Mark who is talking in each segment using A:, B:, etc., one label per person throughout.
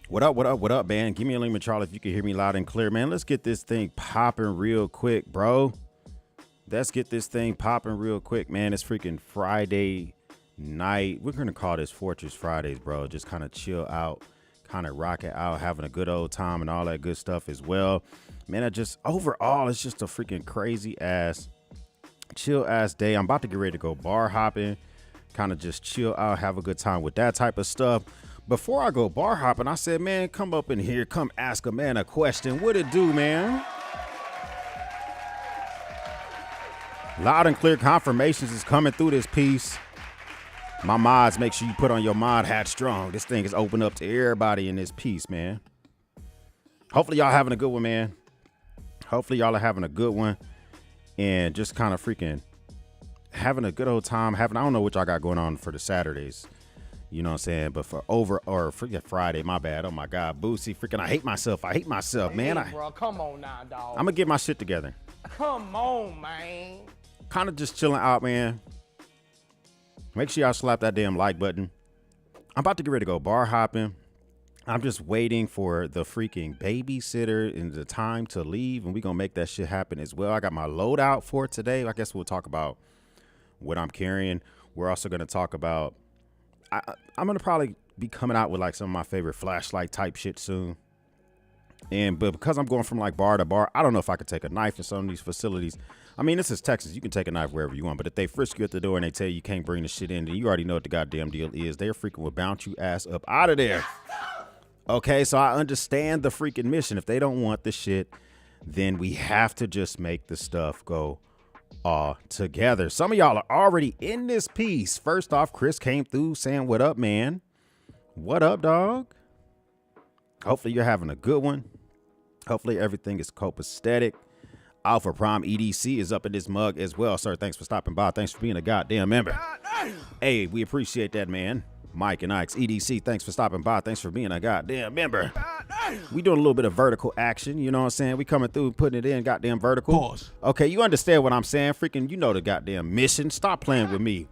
A: What up, what up, what up, man? Give me a lemon, Charlie, if you can hear me loud and clear, man. Let's get this thing popping real quick, bro. Let's get this thing popping real quick, man. It's freaking Friday night. We're going to call this Fortress Fridays, bro. Just kind of chill out, kind of rock it out, having a good old time and all that good stuff as well. Man, overall, it's just a freaking crazy ass, chill ass day. I'm about to get ready to go bar hopping, kind of just chill out, have a good time with that type of stuff. Before I go bar hopping, I said, man, come up in here, come ask a man a question. What it do, man? Loud and clear confirmations is coming through this piece. My mods, make sure you put on your mod hat strong. This thing is open up to everybody in this piece, man. Hopefully y'all having a good one, man. Hopefully y'all are having a good one and just kind of freaking having a good old time. I don't know what y'all got going on for the Saturdays. You know what I'm saying? But for Friday, my bad. Oh my God, Boosie, freaking, I hate myself, man.
B: Hey, bro, come on now, dog.
A: I'm gonna get my shit together.
B: Come on, man.
A: Kind of just chilling out, man. Make sure y'all slap that damn like button. I'm about to get ready to go bar hopping. I'm just waiting for the freaking babysitter and the time to leave, and we're gonna make that shit happen as well. I got my loadout for today. I guess we'll talk about what I'm carrying. We're also gonna talk about I'm gonna probably be coming out with like some of my favorite flashlight type shit soon. But because I'm going from like bar to bar, I don't know if I could take a knife in some of these facilities. I mean, this is Texas. You can take a knife wherever you want. But if they frisk you at the door and they tell you can't bring the shit in, then you already know what the goddamn deal is. They're freaking will bounce you ass up out of there. Okay, so I understand the freaking mission. If they don't want the shit, then we have to just make the stuff go all together. Some of y'all are already in this piece. First off, Chris came through saying, what up, man? What up, dog? Hopefully you're having a good one. Hopefully everything is copacetic. Alpha Prime EDC is up in this mug as well. Sir, thanks for stopping by. Thanks for being a goddamn member. Hey, we appreciate that, man. Mike and Ike's EDC, thanks for stopping by. Thanks for being a goddamn member. We doing a little bit of vertical action. You know what I'm saying? We coming through, putting it in goddamn vertical.
C: Pause.
A: Okay, you understand what I'm saying? Freaking, you know the goddamn mission. Stop playing with me.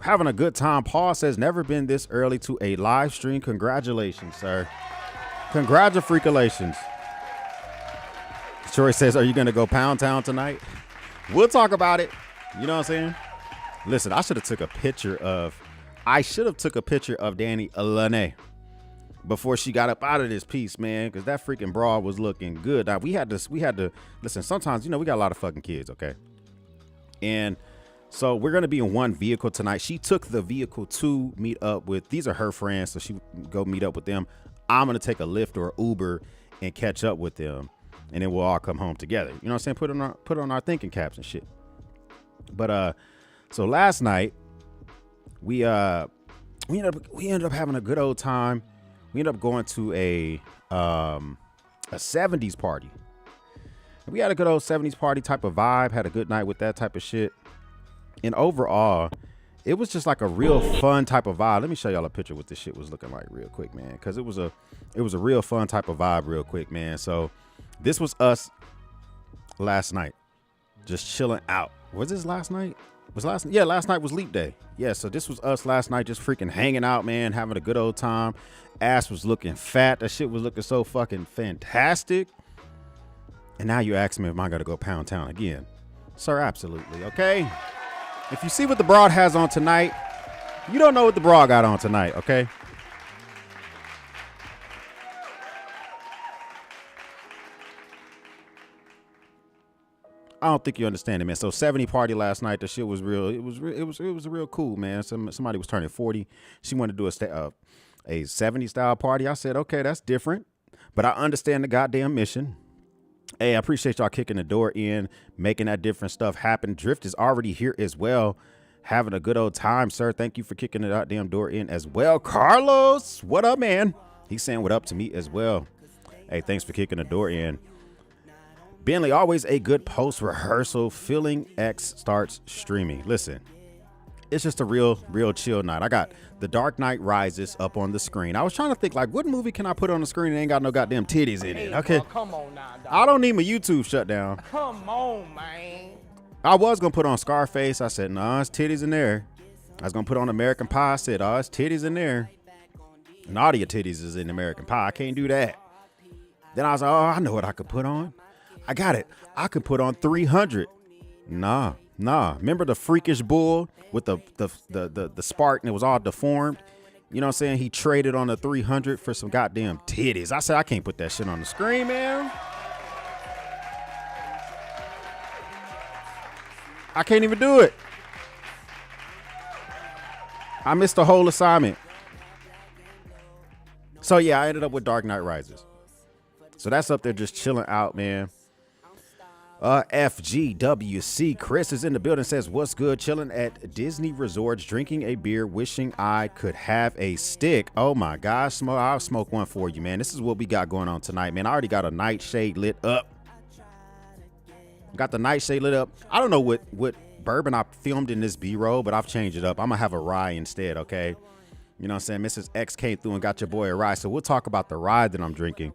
A: Having a good time. Paul says, never been this early to a live stream. Congratulations, sir. Congratulations. Troy says, are you going to go Pound Town tonight? We'll talk about it. You know what I'm saying? Listen, I should have took a picture of Danny Alane before she got up out of this piece, man, because that freaking bra was looking good. Now, we had to listen. Sometimes, you know, we got a lot of fucking kids, okay? And so we're going to be in one vehicle tonight. She took the vehicle to meet up with, these are her friends, so she go meet up with them. I'm going to take a Lyft or Uber and catch up with them, and then we'll all come home together. You know what I'm saying? Put on our thinking caps and shit. But so last night we ended up having a good old time. We ended up going to a 70s party. We had a good old 70s party type of vibe, had a good night with that type of shit. And overall, it was just like a real fun type of vibe. Let me show y'all a picture of what this shit was looking like real quick, man. Cause it was a real fun type of vibe real quick, man. So this was us last night, just chilling out. Was this last night? Yeah, last night was Leap Day. Yeah, so this was us last night, just freaking hanging out, man, having a good old time. Ass was looking fat. That shit was looking so fucking fantastic. And now you ask me if I gotta go Pound Town again. Sir, absolutely, okay? If you see what the broad has on tonight, you don't know what the broad got on tonight, okay? I don't think you understand it, man. So 70 party last night. The shit was real. It was real cool, man. Somebody was turning 40. She wanted to do a 70 style party. I said, okay, that's different, but I understand the goddamn mission. Hey, I appreciate y'all kicking the door in, making that different stuff happen. Drift is already here as well, having a good old time, sir. Thank you for kicking the goddamn door in as well. Carlos, what up, man? He's saying what up to me as well. Hey, thanks for kicking the door in. Bentley, always a good post rehearsal. Feeling X starts streaming. Listen, it's just a real chill night. I got The Dark Knight Rises up on the screen. I was trying to think, like, what movie can I put on the screen that ain't got no goddamn titties in it? Okay.
B: Bro, come on now, dog.
A: I don't need my YouTube shut down.
B: Come on, man.
A: I was going to put on Scarface. I said, nah, it's titties in there. I was going to put on American Pie. I said, oh, it's titties in there. Nadia titties is in American Pie. I can't do that. Then I was like, oh, I know what I could put on. I got it. I could put on 300. Nah. Remember the freakish bull with the spark and it was all deformed? You know what I'm saying? He traded on the 300 for some goddamn titties. I said, I can't put that shit on the screen, man. I can't even do it. I missed the whole assignment. So yeah, I ended up with Dark Knight Rises. So that's up there just chilling out, man. FGWC Chris is in the building, says, what's good? Chilling at Disney resorts, drinking a beer, wishing I could have a stick. Oh my gosh, I'll smoke one for you, man. This is what we got going on tonight, man. I already got a nightshade lit up. Got the nightshade lit up. I don't know what bourbon I filmed in this B-roll, but I've changed it up. I'm gonna have a rye instead, okay? You know what I'm saying? Mrs. X came through and got your boy a rye. So we'll talk about the rye that I'm drinking.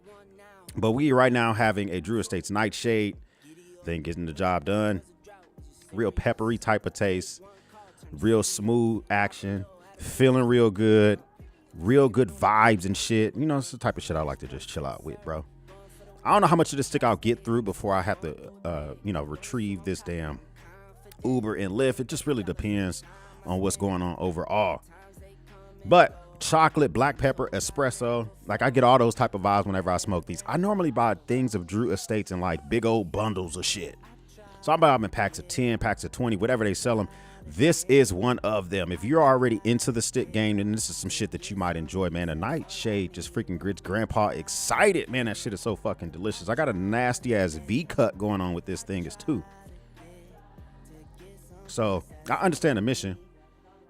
A: But we right now having a Drew Estates Nightshade. Thing getting the job done. Real peppery type of taste. Real smooth action. Feeling real good. Real good vibes and shit. You know, it's the type of shit I like to just chill out with, bro. I don't know how much of this stick I'll get through before I have to, retrieve this damn Uber and Lyft. It just really depends on what's going on overall. But chocolate, black pepper, espresso, like I get all those type of vibes whenever I smoke these. I normally buy things of Drew Estates in like big old bundles of shit. So I buy them in packs of 10, packs of 20, whatever they sell them. This is one of them. If you're already into the stick game, then this is some shit that you might enjoy, man. A nightshade just freaking grits grandpa excited. Man, that shit is so fucking delicious. I got a nasty ass V cut going on with this thing is too. So I understand the mission.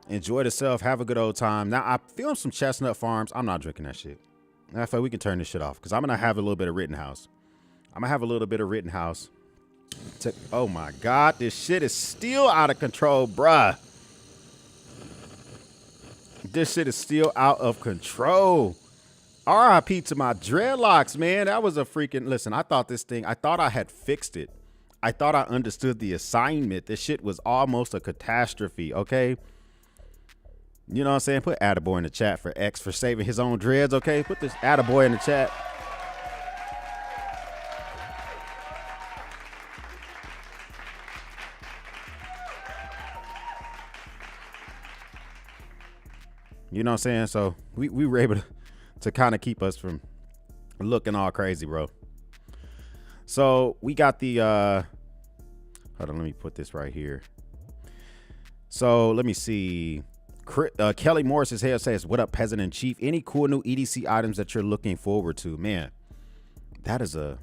A: Enjoy yourself. Have a good old time. Now, I filmed some Chestnut Farms. I'm not drinking that shit. I feel we can turn this shit off because I'm going to have a little bit of Rittenhouse. Oh, my God. This shit is still out of control, bruh. This shit is still out of control. RIP to my dreadlocks, man. That was a freaking... Listen, I thought I had fixed it. I thought I understood the assignment. This shit was almost a catastrophe, okay? You know what I'm saying? Put attaboy in the chat for X for saving his own dreads, okay? Put this attaboy in the chat. You know what I'm saying? So we were able to kind of keep us from looking all crazy, bro. So we got the, hold on, let me put this right here. So let me see. Kelly Morris's hair says, what up, peasant in chief? Any cool new EDC items that you're looking forward to? Man, that's a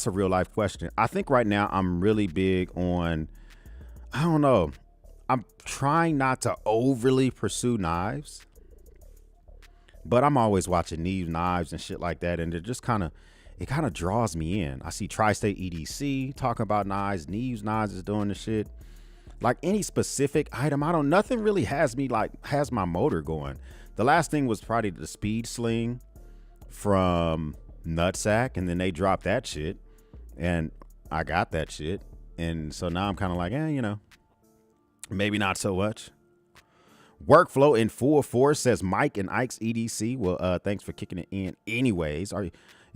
A: real life question. I think right now I'm really big on, I don't know. I'm trying not to overly pursue knives, but I'm always watching Neve's knives and shit like that. And it just kind of draws me in. I see Tri-State EDC talking about knives. Neve's knives is doing the shit. Like any specific item, nothing really has my motor going. The last thing was probably the Speed Sling from Nutsack, and then they dropped that shit, and I got that shit. And so now I'm kind of like, maybe not so much. Workflow in full force, says Mike and Ike's EDC. Well, thanks for kicking it in anyways.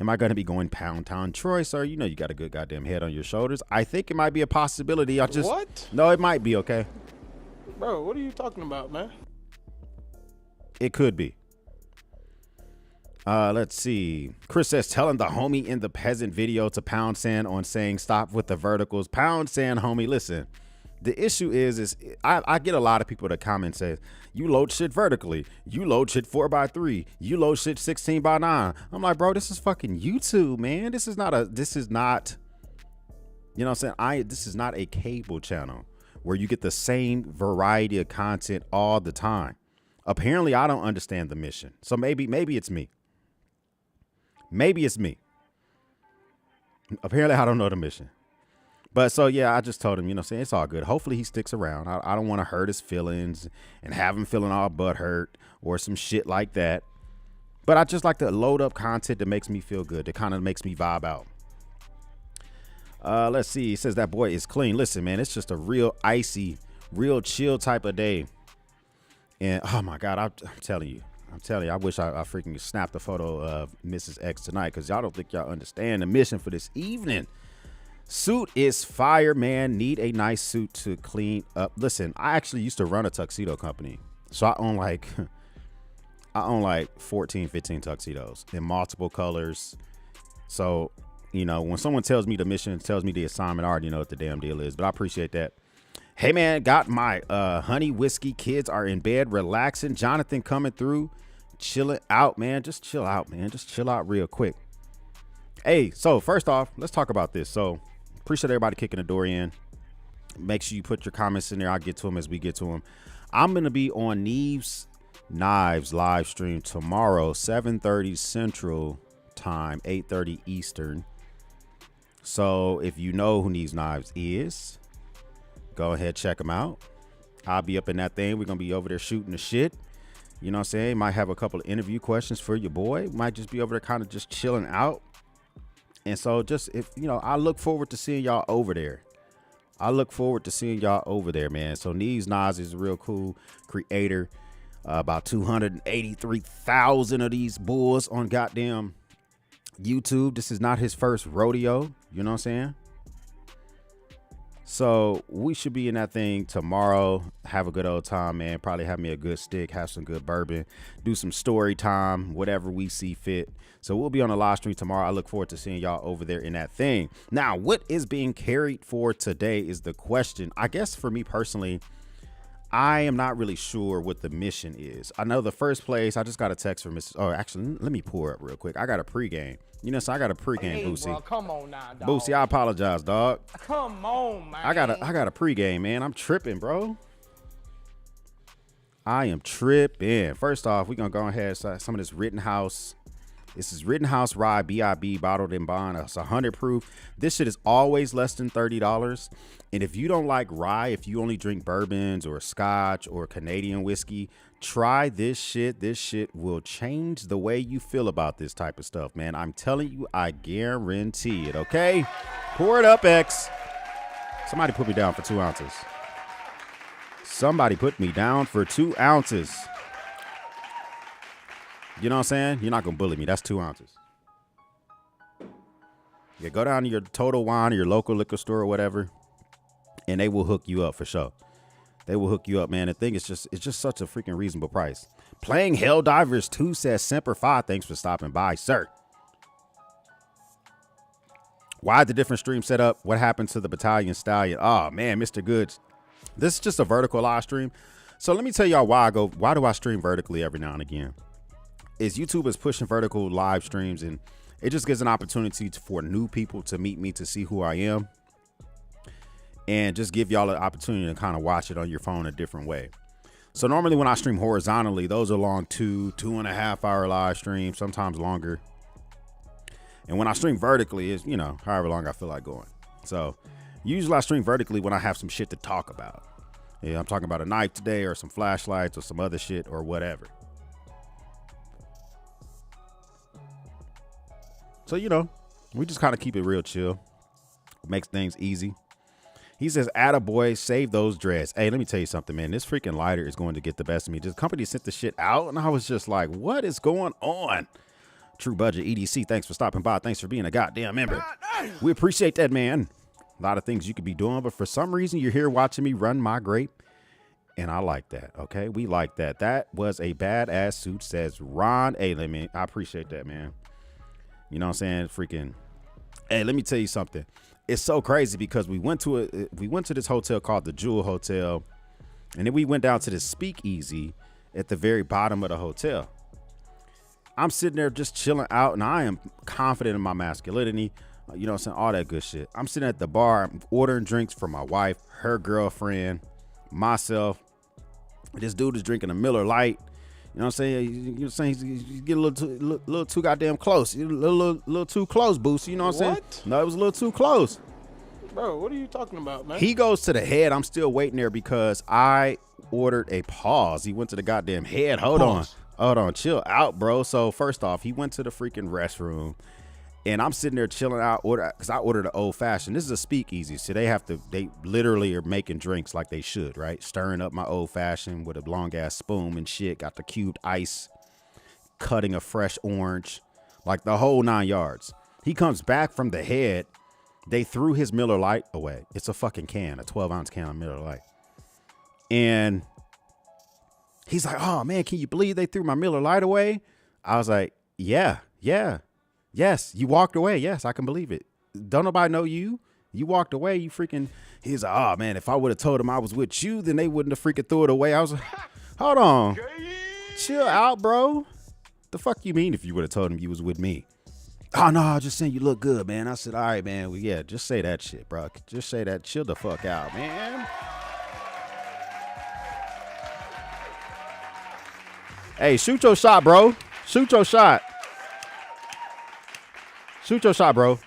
A: Am I going to be going Pound Town Troy, sir? You know you got a good goddamn head on your shoulders. I think it might be a possibility.
B: What?
A: No, it might be, okay?
B: Bro, what are you talking about, man?
A: It could be. Let's see. Chris says, telling the homie in the peasant video to pound sand on saying stop with the verticals. Pound sand, homie. Listen, the issue is I get a lot of people that comment says, you load shit vertically. You load shit 4x3. You load shit 16x9. I'm like, bro, this is fucking YouTube, man. This is not, you know what I'm saying? This is not a cable channel where you get the same variety of content all the time. Apparently, I don't understand the mission. So maybe it's me. Maybe it's me. Apparently, I don't know the mission. But so, yeah, I just told him, you know what I'm saying? It's all good. Hopefully he sticks around. I don't want to hurt his feelings and have him feeling all butthurt or some shit like that. But I just like to load up content that makes me feel good, that kind of makes me vibe out. Let's see. He says that boy is clean. Listen, man, it's just a real icy, real chill type of day. And, oh, my God, I'm telling you, I'm telling you, I wish I freaking snapped a photo of Mrs. X tonight, because y'all don't think y'all understand the mission for this evening. Suit is fire, man. Need a nice suit to clean up. Listen, I actually used to run a tuxedo company. So I own like 14, 15 tuxedos in multiple colors. So, you know, when someone tells me the mission, tells me the assignment, I already know what the damn deal is. But I appreciate that. Hey, man, got my honey whiskey. Kids are in bed, relaxing. Jonathan coming through, chilling out, man. Just chill out, man. Just chill out real quick. Hey, so first off, let's talk about this. So appreciate everybody kicking the door in. Make sure you put your comments in there. I'll get to them as we get to them. I'm going to be on Neve's Knives live stream tomorrow, 7:30 Central Time, 8:30 Eastern. So if you know who Neve's Knives is, go ahead, check them out. I'll be up in that thing. We're going to be over there shooting the shit. You know what I'm saying? Might have a couple of interview questions for your boy. Might just be over there kind of just chilling out. And so just, if you know, I look forward to seeing y'all over there. Man. So Neve's Knives is a real cool creator. About 283,000 of these bulls on goddamn YouTube. This is not his first rodeo. You know what I'm saying? So we should be in that thing tomorrow. Have a good old time, man. Probably have me a good stick, have some good bourbon, do some story time, whatever we see fit. So we'll be on the live stream tomorrow. I look forward to seeing y'all over there in that thing. Now, what is being carried for today is the question. I guess for me personally, I am not really sure what the mission is. I know the first place, I just got a text from Mrs. Oh, actually, let me pull it up real quick. I got a pregame. You know, so I got a pregame,
B: hey,
A: Boosie.
B: Bro, come on now, dog.
A: Boosie, I apologize, dog.
B: Come on, man.
A: I got a pregame, man. I'm tripping, bro. I am tripping. First off, we're gonna go ahead and some of this Rittenhouse. This is Rittenhouse Rye BIB bottled in bond. It's 100 proof. This shit is always less than $30. And if you don't like rye, if you only drink bourbons or scotch or Canadian whiskey, try this shit. This shit will change the way you feel about this type of stuff, man. I'm telling you, I guarantee it, okay? Pour it up, X. Somebody put me down for 2 ounces. Somebody put me down for 2 ounces. You know what I'm saying? You're not going to bully me. That's 2 ounces. Yeah, go down to your Total Wine or your local liquor store or whatever, and they will hook you up for sure. They will hook you up, man. The thing is it's just such a freaking reasonable price. Playing Helldivers 2 says Semper Fi. Thanks for stopping by, sir. Why the different stream setup? What happened to the Battalion Stallion? Oh, man, Mr. Goods. This is just a vertical live stream. So let me tell y'all why do I stream vertically every now and again? Is YouTube is pushing vertical live streams, and it just gives an opportunity for new people to meet me, to see who I am, and just give y'all an opportunity to kind of watch it on your phone a different way. So normally when I stream horizontally, those are long 2.5 hour live streams, sometimes longer. And when I stream vertically, is, you know, however long I feel like going. So usually I stream vertically when I have some shit to talk about. Yeah, I'm talking about a knife today, or some flashlights, or some other shit, or whatever. So, you know, we just kind of keep it real chill. Makes things easy. He says, attaboy, save those dreads. Hey, let me tell you something, man. This freaking lighter is going to get the best of me. The company sent the shit out, and I was just like, what is going on? True Budget EDC, thanks for stopping by. Thanks for being a goddamn member. We appreciate that, man. A lot of things you could be doing, but for some reason, you're here watching me run my grape, and I like that, okay? We like that. That was a badass suit, says Ron. Hey, I appreciate that, man. You know what I'm saying? Freaking. Hey, let me tell you something. It's so crazy because we went to this hotel called the Jewel Hotel, and then we went down to this speakeasy at the very bottom of the hotel. I'm sitting there just chilling out, and I am confident in my masculinity. You know what I'm saying? All that good shit. I'm sitting at the bar, I'm ordering drinks for my wife, her girlfriend, myself. This dude is drinking a Miller Lite. You know what I'm saying? You know what I'm saying? He's getting a little too goddamn close. A little too close, Boost. You know what I'm saying? No, it was a little too close.
B: Bro, what are you talking about, man?
A: He goes to the head. I'm still waiting there because I ordered a pause. He went to the goddamn head. Hold on. Chill out, bro. So first off, he went to the freaking restroom, and I'm sitting there chilling out. Because I ordered an old fashioned. This is a speakeasy, so they literally are making drinks like they should, right? Stirring up my old fashioned with a long ass spoon and shit. Got the cubed ice. cutting a fresh orange, like the whole 9 yards. He comes back from the head. They threw his Miller Lite away. It's a fucking can, a 12-ounce can of Miller Lite. And he's like, oh, man, can you believe they threw my Miller Lite away? I was like, yeah. Yes, you walked away. Yes, I can believe it. Don't nobody know you. You walked away. You freaking. He's like, oh, man, if I would have told him I was with you, then they wouldn't have freaking threw it away. I was like, hold on. Chill out, bro. The fuck you mean if you would have told him you was with me? Oh, no, I was just saying you look good, man. I said, all right, man. Well, yeah, just say that shit, bro. Just say that. Chill the fuck out, man. Hey, shoot your shot, bro. Shoot your shot. Shoot your shot, bro.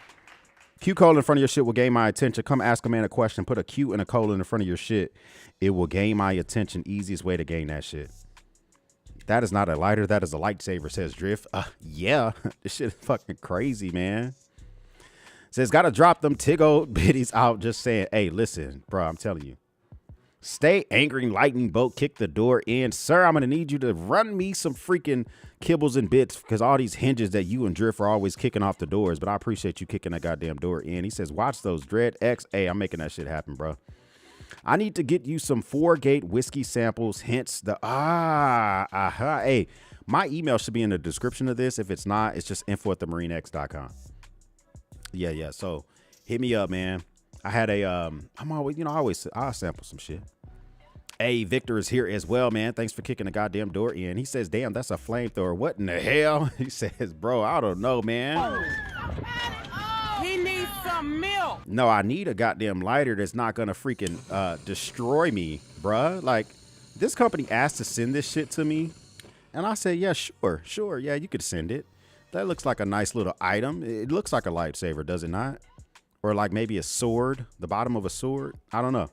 A: Q colon in front of your shit will gain my attention. Come ask a man a question. Put a Q and a colon in front of your shit. It will gain my attention. Easiest way to gain that shit. That is not a lighter. That is a lightsaber, says Drift. Yeah. This shit is fucking crazy, man. Says, gotta drop them Tiggo biddies out. Just saying, hey, listen, bro, I'm telling you. Stay angry, lightning bolt, kick the door in. Sir, I'm going to need you to run me some freaking kibbles and bits because all these hinges that you and Drift are always kicking off the doors. But I appreciate you kicking that goddamn door in. He says, watch those Dread X. Hey, I'm making that shit happen, bro. I need to get you some 4-gate whiskey samples. Hence the, Hey, my email should be in the description of this. If it's not, it's just info@themarinex.com. Yeah. So hit me up, man. I had I'll sample some shit. Hey, Victor is here as well, man. Thanks for kicking the goddamn door in. He says, damn, that's a flamethrower. What in the hell? He says, bro, I don't know, man.
C: He needs some milk.
A: No, I need a goddamn lighter that's not going to freaking destroy me, bruh. Like, this company asked to send this shit to me. And I said, yeah, sure. Yeah, you could send it. That looks like a nice little item. It looks like a lightsaber, does it not? Or like maybe a sword, the bottom of a sword. I don't know.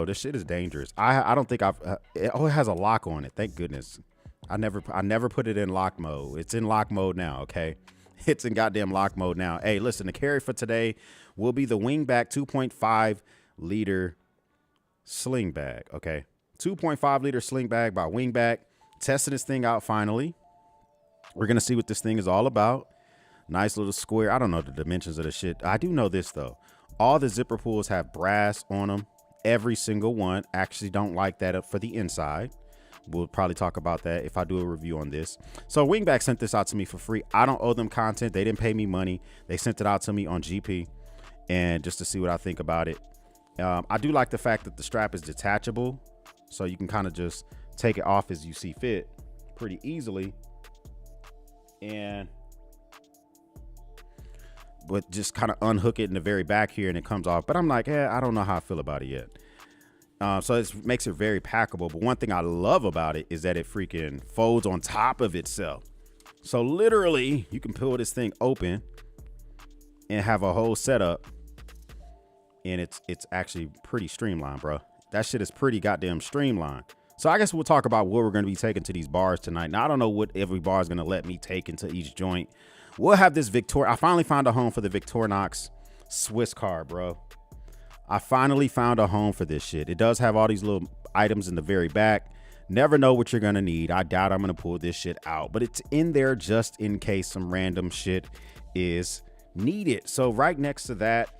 A: This shit is dangerous. I don't think it has a lock on it. Thank goodness. I never put it in lock mode. It's in lock mode now. Okay. It's in goddamn lock mode now. Hey, listen, the carry for today will be the Wingback 2.5 liter sling bag. Okay. 2.5 liter sling bag by Wingback. Testing this thing out finally. We're going to see what this thing is all about. Nice little square. I don't know the dimensions of the shit. I do know this, though. All the zipper pulls have brass on them. Every single one. Actually don't like that for the inside. We'll probably talk about that if I do a review on this. So Wingback sent this out to me for free. I don't owe them content. They didn't pay me money. They sent it out to me on GP. And just to see what I think about it. I do like the fact that the strap is detachable. So you can kind of just take it off as you see fit pretty easily. But just kind of unhook it in the very back here and it comes off. But I'm like, I don't know how I feel about it yet. So it makes it very packable. But one thing I love about it is that it freaking folds on top of itself. So literally you can pull this thing open and have a whole setup. And it's actually pretty streamlined, bro. That shit is pretty goddamn streamlined. So I guess we'll talk about what we're going to be taking to these bars tonight. Now, I don't know what every bar is going to let me take into each joint. We'll have this I finally found a home for the Victorinox Swiss card, bro. I finally found a home for this shit. It does have all these little items in the very back. Never know what you're going to need. I doubt I'm going to pull this shit out. But it's in there just in case some random shit is needed. So right next to that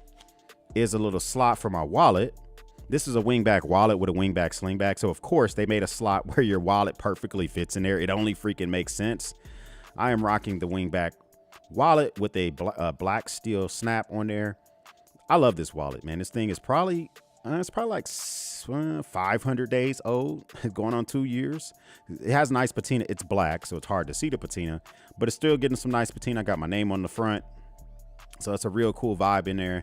A: is a little slot for my wallet. This is a Wingback wallet with a Wingback sling bag. So, of course, they made a slot where your wallet perfectly fits in there. It only freaking makes sense. I am rocking the Wingback wallet with a black steel snap on there. I love this wallet, man. This thing is probably like 500 days old. It's going on 2 years. It has nice patina. It's black, so it's hard to see the patina. But it's still getting some nice patina. I got my name on the front. So it's a real cool vibe in there.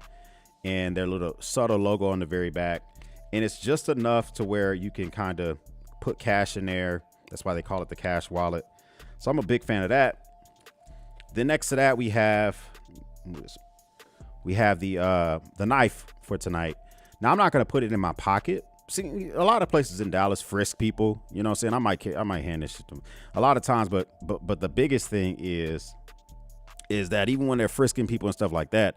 A: And their little subtle logo on the very back. And it's just enough to where you can kind of put cash in there. That's why they call it the cash wallet. So I'm a big fan of that. Then next to that, we have the knife for tonight. Now I'm not going to put it in my pocket. See, a lot of places in Dallas frisk people, you know what I'm saying? I might hand this shit to them a lot of times. But the biggest thing is that even when they're frisking people and stuff like that,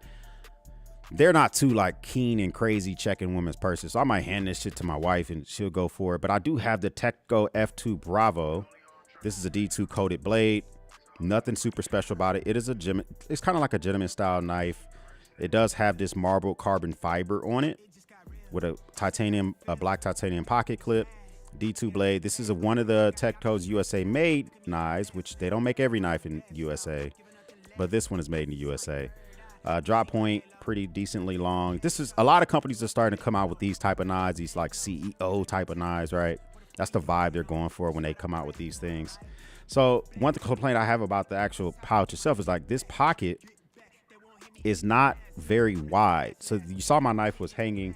A: they're not too like keen and crazy checking women's purses. So I might hand this shit to my wife and she'll go for it. But I do have the Techco F2 Bravo. This is a D2 coated blade. Nothing super special about it. It is it's kind of like a gentleman style knife. It does have this marbled carbon fiber on it with a black titanium pocket clip. D2 blade. This is one of the Techco's USA made knives, which they don't make every knife in USA, but this one is made in the USA. Drop point, pretty decently long. This is a lot of companies are starting to come out with these type of knives, these like CEO type of knives, right? That's the vibe they're going for when they come out with these things. So one complaint I have about the actual pouch itself is like this pocket is not very wide. So you saw my knife was hanging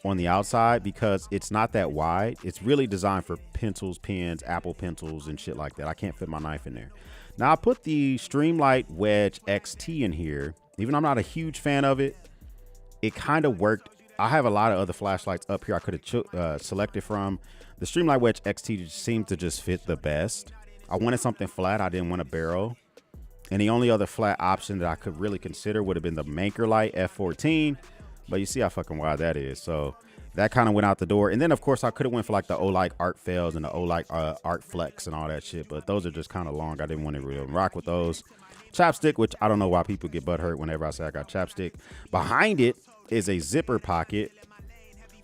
A: on the outside because it's not that wide. It's really designed for pencils, pens, Apple pencils, and shit like that. I can't fit my knife in there. Now I put the Streamlight Wedge XT in here. Even though I'm not a huge fan of it, it kind of worked. I have a lot of other flashlights up here I could have selected from. The Streamlight Wedge XT seemed to just fit the best. I wanted something flat. I didn't want a barrel. And the only other flat option that I could really consider would have been the Mankerlite F14. But you see how fucking wide that is. So that kind of went out the door. And then, of course, I could have went for like the Olight Art Fails and the Olight Art Flex and all that shit. But those are just kind of long. I didn't want to really rock with those. Chapstick, which I don't know why people get butthurt whenever I say I got chapstick. Behind it is a zipper pocket,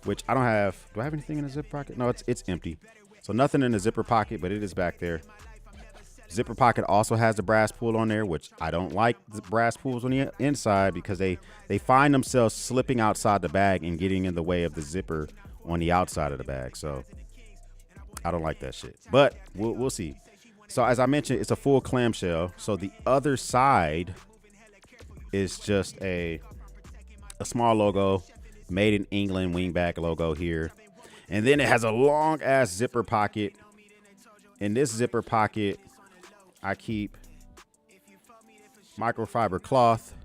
A: which I don't have. Do I have anything in the zipper pocket? No, it's empty. So nothing in the zipper pocket, but it is back there. Zipper pocket also has the brass pull on there, which I don't like the brass pulls on the inside because they find themselves slipping outside the bag and getting in the way of the zipper on the outside of the bag. So I don't like that shit, but we'll see. So as I mentioned, it's a full clamshell. So the other side is just a small logo, made in England wingback logo here. And then it has a long ass zipper pocket. In this zipper pocket, I keep microfiber cloth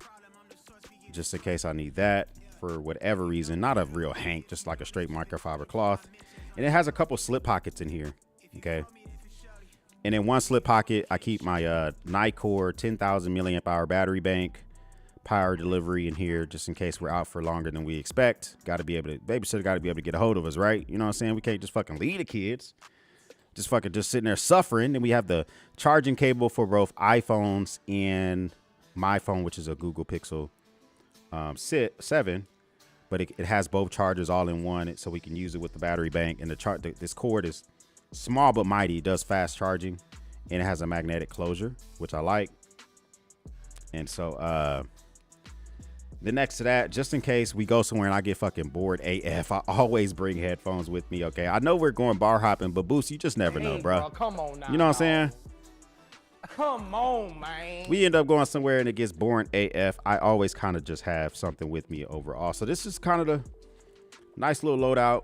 A: just in case I need that for whatever reason. Not a real hank, just like a straight microfiber cloth. And it has a couple slip pockets in here. Okay. And in one slip pocket, I keep my Nikkor 10,000 milliamp hour battery bank, power delivery in here, just in case we're out for longer than we expect. Got to be able to, babysitter got to be able to get a hold of us, right? You know what I'm saying? We can't just fucking leave the kids. Just sitting there suffering. Then we have the charging cable for both iPhones and my phone, which is a Google Pixel 7. But it has both chargers all in one, so we can use it with the battery bank. And this cord is small but mighty. It does fast charging, and it has a magnetic closure, which I like. And so the next to that, just in case we go somewhere and I get fucking bored AF, I always bring headphones with me. Okay, I know we're going bar hopping, but Boost, you just never know, bro.
B: Come on now.
A: You know what I'm saying?
B: Come on, man.
A: We end up going somewhere and it gets boring AF. I always kind of just have something with me overall. So this is kind of the nice little loadout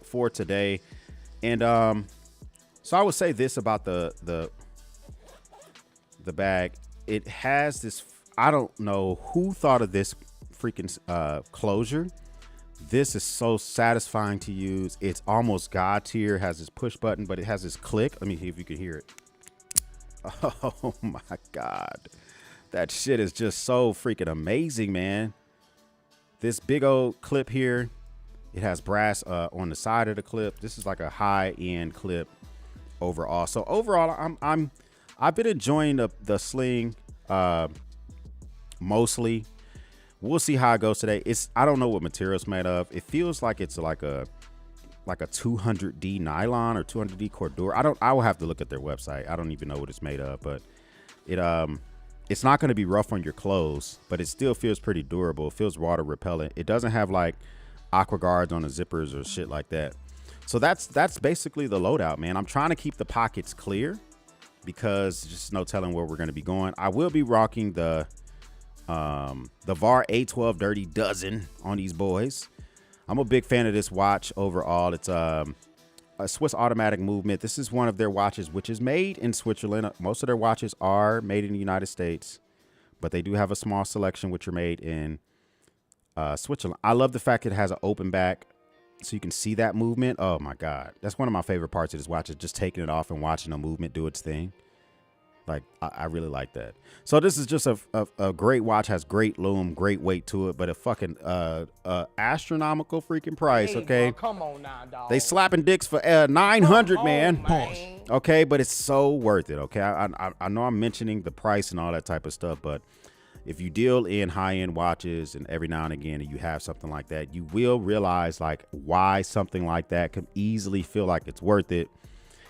A: for today. And so I would say this about the bag. It has this, I don't know who thought of this freaking closure. This is so satisfying to use. It's almost God tier. Has this push button, but it has this click. Let me see if you can hear it. Oh my God. That shit is just so freaking amazing, man. This big old clip here. It has brass on the side of the clip. This is like a high-end clip overall. So overall, I've been enjoying the sling mostly. We'll see how it goes today. I don't know what material it's made of. It feels like it's like a 200D nylon or 200D cordura. I will have to look at their website. I don't even know what it's made of, but it's not going to be rough on your clothes, but it still feels pretty durable. It feels water repellent. It doesn't have like aqua guards on the zippers or shit like that. So that's basically the loadout, man. I'm trying to keep the pockets clear because just no telling where we're going to be going. I will be rocking the VAR A12 Dirty Dozen on these boys. I'm a big fan of this watch overall. It's a Swiss automatic movement. This is one of their watches, which is made in Switzerland. Most of their watches are made in the United States, but they do have a small selection which are made in Switzerland. I love the fact it has an open back so you can see that movement. Oh my God. That's one of my favorite parts of this watch is just taking it off and watching the movement do its thing. Like, I really like that. So this is just a great watch, has great lume, great weight to it, but a fucking astronomical freaking price,
B: Hey,
A: okay?
B: bro, come on now, dog.
A: They slapping dicks for 900,
B: Come
A: man.
B: on, man.
A: Okay, but it's so worth it, okay? I know I'm mentioning the price and all that type of stuff, but if you deal in high-end watches and every now and again and you have something like that, you will realize like why something like that could easily feel like it's worth it.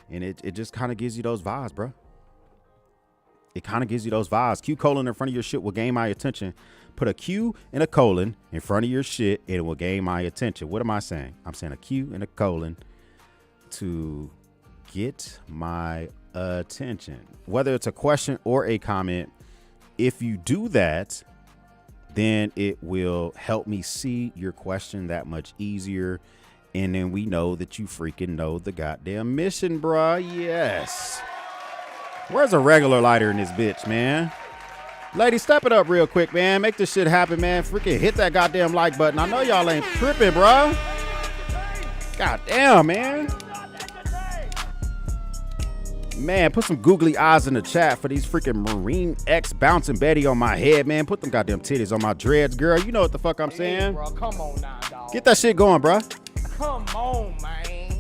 A: And it just kind of gives you those vibes, bro. It kind of gives you those vibes. Q colon in front of your shit will gain my attention. Put a Q and a colon in front of your shit and it will gain my attention. What am I saying? I'm saying a Q and a colon to get my attention. Whether it's a question or a comment, if you do that, then it will help me see your question that much easier. And then we know that you freaking know the goddamn mission, bruh. Yes. Where's a regular lighter in this bitch, man? Lady, step it up real quick, man. Make this shit happen, man. Freaking hit that goddamn like button. I know y'all ain't tripping, bruh. Goddamn, man. Man, put some googly eyes in the chat for these freaking Marine X bouncing Betty on my head, man. Put them goddamn titties on my dreads, girl. You know what the fuck I'm saying.
B: Hey, bro, come on now, dog.
A: Get that shit going, bruh.
B: Come on, man.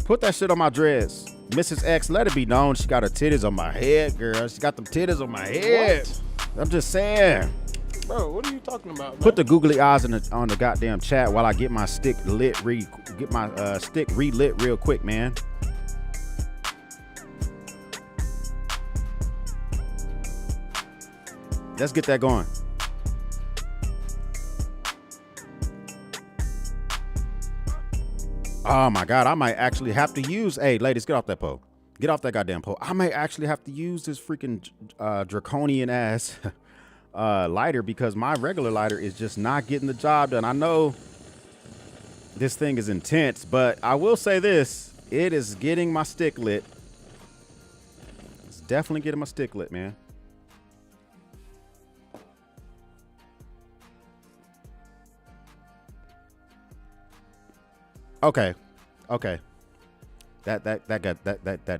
A: Put that shit on my dreads. Mrs. X, let it be known she got her titties on my head, girl. She got them titties on my head. What? I'm just saying.
D: Bro, what are you talking about, man?
A: Put the googly eyes on the goddamn chat while I get my stick lit, get my stick relit real quick, man. Let's get that going. Oh my God, I might actually have to use, hey ladies, get off that pole. Get off that goddamn pole. I might actually have to use this freaking draconian ass lighter because my regular lighter is just not getting the job done. I know this thing is intense, but I will say this, it is getting my stick lit. It's definitely getting my stick lit, man. Okay. That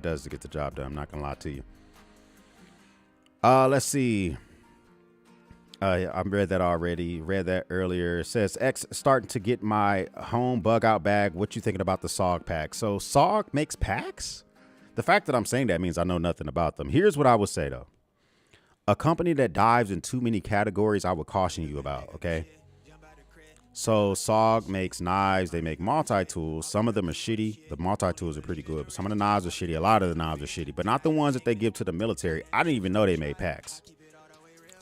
A: does get the job done. I'm not gonna lie to you. Let's see. I read that already. Read that earlier. It says X starting to get my home bug out bag. What you thinking about the SOG pack? So SOG makes packs? The fact that I'm saying that means I know nothing about them. Here's what I would say though. A company that dives in too many categories, I would caution you about, okay? So SOG makes knives, they make multi-tools. Some of them are shitty. The multi-tools are pretty good, but some of the knives are shitty. A lot of the knives are shitty, but not the ones that they give to the military. I didn't even know they made packs.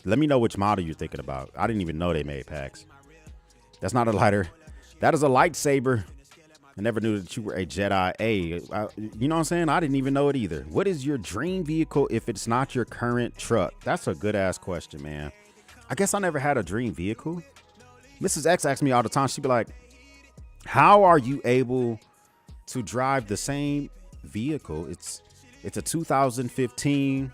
A: Let me know which model you're thinking about. I didn't even know they made packs. That's not a lighter. That is a lightsaber. I never knew that you were a Jedi. You know what I'm saying? I didn't even know it either. What is your dream vehicle if it's not your current truck? That's a good ass question, man. I guess I never had a dream vehicle. Mrs. X asks me all the time. She'd be like, how are you able to drive the same vehicle? It's a 2015.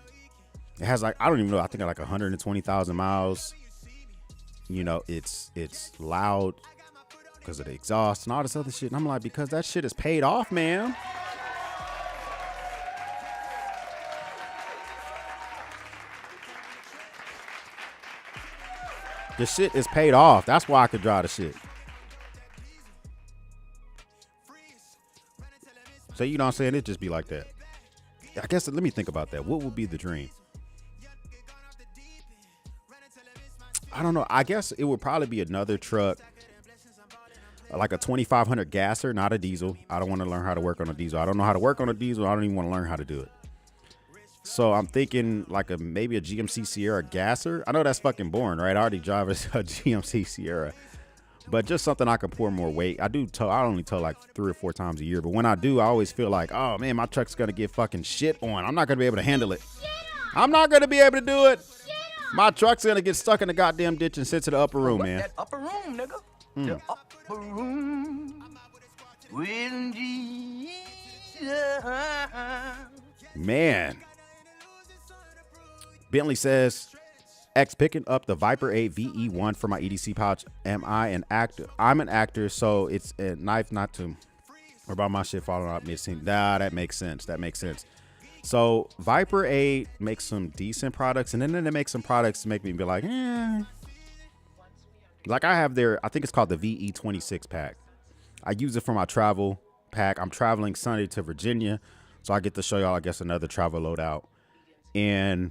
A: It has like, I don't even know. I think like 120,000 miles. You know, it's loud because of the exhaust and all this other shit. And I'm like, because that shit is paid off, man. The shit is paid off. That's why I could drive the shit. So, you know what I'm saying? It'd just be like that. I guess, let me think about that. What would be the dream? I don't know. I guess it would probably be another truck. Like a 2500 gasser, not a diesel. I don't want to learn how to work on a diesel. I don't know how to work on a diesel. I don't even want to learn how to do it. So I'm thinking like maybe a GMC Sierra gasser. I know that's fucking boring, right? I already drive a GMC Sierra, but just something I can pour more weight. I only tow like 3 or 4 times a year, but when I do, I always feel like, oh man, my truck's gonna get fucking shit on. I'm not gonna be able to handle it. I'm not gonna be able to do it. My truck's gonna get stuck in the goddamn ditch and sit to the upper room, man.
E: That upper room, nigga. The upper room with Jesus.
A: Man. Bentley says, X picking up the Viper 8 VE1 for my EDC pouch. Am I an actor? I'm an actor, so it's a knife not to. Or about my shit falling out mid-scene. Nah, that makes sense. That makes sense. So Viper 8 makes some decent products, and then they make some products to make me be like, eh. Like I have their, I think it's called the VE26 pack. I use it for my travel pack. I'm traveling Sunday to Virginia, so I get to show y'all, I guess, another travel loadout. And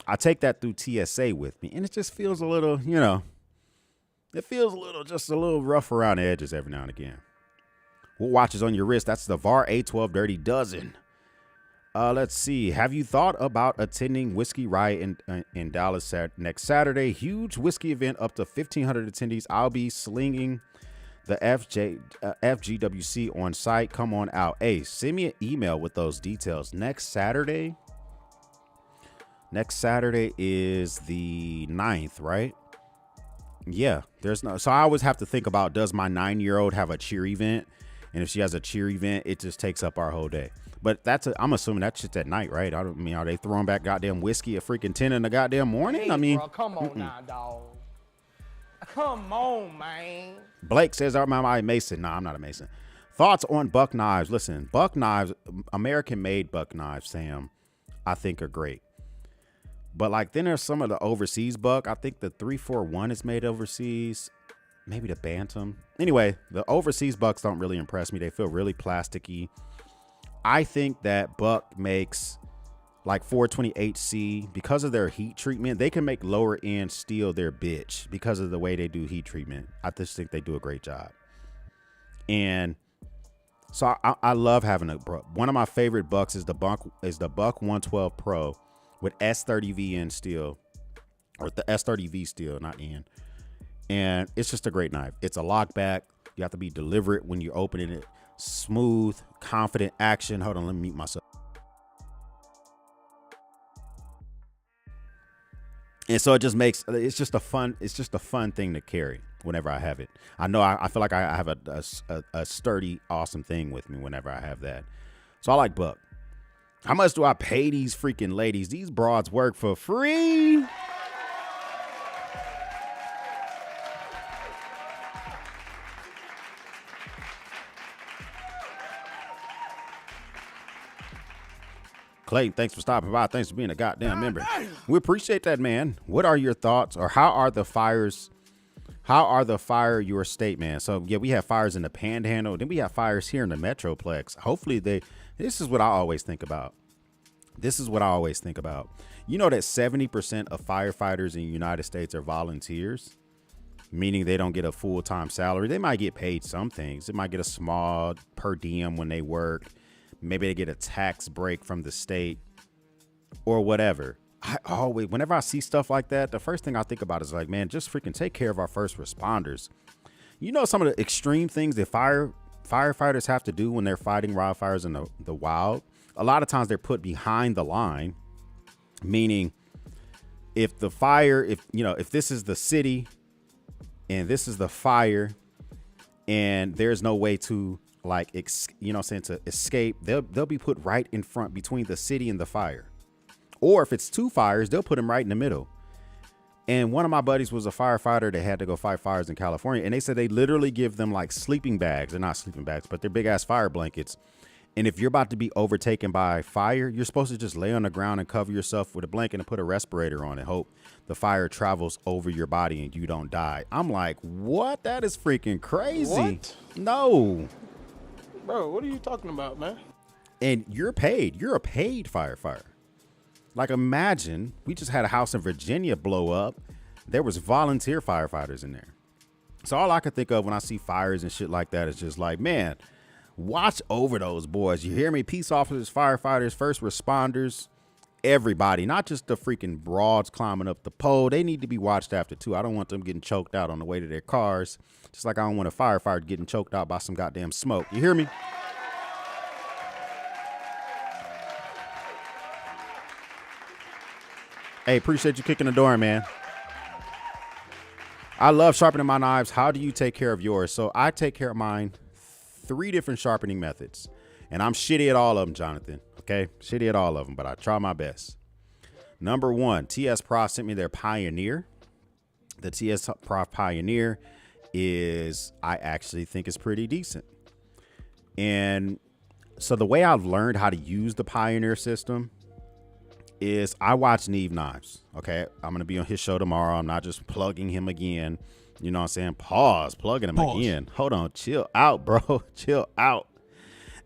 A: I take that through TSA with me, and it just feels a little, you know, it feels a little, just a little rough around the edges every now and again. What watches on your wrist? That's the VAR A12 Dirty Dozen. Let's see. Have you thought about attending Whiskey Riot in Dallas next Saturday? Huge whiskey event, up to 1,500 attendees. I'll be slinging the FGWC on site. Come on out. Hey, send me an email with those details. Next Saturday is the 9th, right? Yeah, there's no. So I always have to think about, does my 9-year-old have a cheer event? And if she has a cheer event, it just takes up our whole day. But I'm assuming that shit's at night, right? I don't mean, are they throwing back goddamn whiskey at freaking 10 in the goddamn morning?
B: Hey,
A: I mean,
B: bro, come on now, dog. Come on, man.
A: Blake says, am I a Mason? No, I'm not a Mason. Thoughts on buck knives? Listen, buck knives, American-made buck knives, Sam, I think are great. But like, then there's some of the overseas buck. I think the 341 is made overseas. Maybe the Bantam. Anyway, the overseas bucks don't really impress me. They feel really plasticky. I think that buck makes like 428C, because of their heat treatment, they can make lower end steel their bitch because of the way they do heat treatment. I just think they do a great job. And so I love having one of my favorite bucks is the Buck 112 Pro with S30V steel, or the S30V steel, not N. And it's just a great knife. It's a lockback. You have to be deliberate when you're opening it. Smooth, confident action. Hold on, let me mute myself. And so it just makes, it's just a fun thing to carry whenever I have it. I know I feel like I have a sturdy, awesome thing with me whenever I have that. So I like buck. How much do I pay these freaking ladies? These broads work for free. Clayton, thanks for stopping by. Thanks for being a goddamn member. We appreciate that, man. What are your thoughts, or how are the fires your state, man? So yeah, we have fires in the Panhandle, then we have fires here in the Metroplex. Hopefully this is what I always think about. You know that 70% of firefighters in the United States are volunteers, meaning they don't get a full-time salary. They might get paid some things. They might get a small per diem when they work. Maybe they get a tax break from the state or whatever. Whenever I see stuff like that, the first thing I think about is like, man, just freaking take care of our first responders. You know, some of the extreme things that firefighters have to do when they're fighting wildfires in the wild. A lot of times they're put behind the line, meaning if this is the city and this is the fire and there's no way to to escape, they'll be put right in front between the city and the fire. Or if it's two fires, they'll put them right in the middle. And one of my buddies was a firefighter that had to go fight fires in California, and they said they literally give them like sleeping bags. They're not sleeping bags, but they're big ass fire blankets. And if you're about to be overtaken by fire, you're supposed to just lay on the ground and cover yourself with a blanket and put a respirator on and hope the fire travels over your body and you don't die. I'm like, what? That is freaking crazy.
D: What?
A: No.
D: Bro, what are you talking about, man?
A: And you're paid. You're a paid firefighter. Like, imagine we just had a house in Virginia blow up. There was volunteer firefighters in there. So all I can think of when I see fires and shit like that is just like, man, watch over those boys. You hear me? Peace officers, firefighters, first responders, everybody, not just the freaking broads climbing up the pole. They need to be watched after too. I don't want them getting choked out on the way to their cars. Just like I don't want a firefighter getting choked out by some goddamn smoke. You hear me? Hey, appreciate you kicking the door, man. I love sharpening my knives. How do you take care of yours? So I take care of mine 3 different sharpening methods, and I'm shitty at all of them, Jonathan. Okay, shitty at all of them, but I try my best. Number 1, TS Prof sent me their Pioneer. The TS Prof Pioneer I actually think is pretty decent. And So the way I've learned how to use the Pioneer system is I watch Neve Knives. Okay. I'm going to be on his show tomorrow. I'm not just plugging him again. You know what I'm saying? Plugging him again. Hold on. Chill out, bro. Chill out.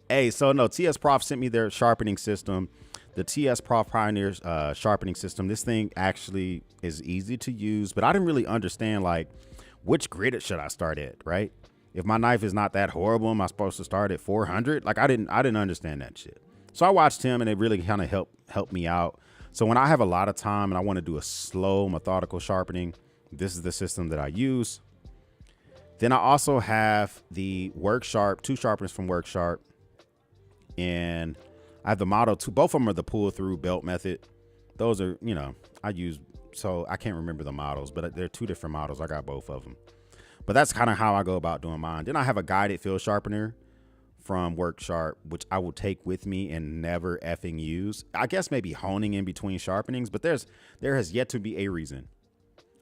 A: Hey, so no, TS Prof sent me their sharpening system. The TS Prof Pioneer sharpening system. This thing actually is easy to use, but I didn't really understand like which grit should I start at, right? If my knife is not that horrible, am I supposed to start at 400? Like I didn't understand that shit. So I watched him and it really kind of helped me out. So when I have a lot of time and I want to do a slow, methodical sharpening, this is the system that I use. Then I also have the Work Sharp, 2 sharpeners from Work Sharp. And I have the Model 2. Both of them are the pull through belt method. Those are, you know, I use, so I can't remember the models, but they're 2 different models. I got both of them. But that's kind of how I go about doing mine. Then I have a guided field sharpener from Work Sharp, which I will take with me and never effing use. I guess maybe honing in between sharpenings, but there has yet to be a reason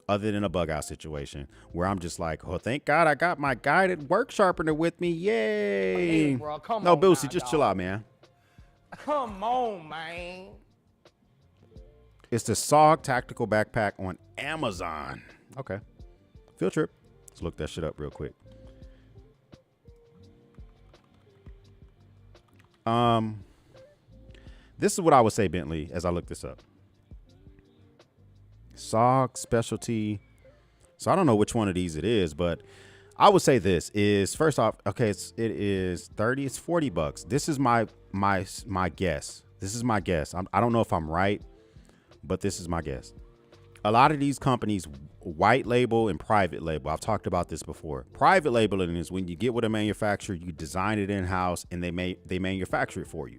A: other than a bug out situation where I'm just like, oh, thank God I got my guided work sharpener with me. Yay.
B: Hey, bro, come
A: no,
B: on
A: Boosie,
B: now,
A: just
B: dog.
A: chill out, man.
B: Come on, man.
A: It's the SOG Tactical Backpack on Amazon. Okay. Field trip. Let's look that shit up real quick. This is what I would say, Bentley, as I look this up. SOG specialty. So I don't know which one of these it is, but I would say this is first off, okay, it is 30, it's $40. This is my guess. This is my guess. I don't know if I'm right, but this is my guess. A lot of these companies white label and private label. I've talked about this before. Private labeling is when you get with a manufacturer, you design it in-house and they manufacture it for you.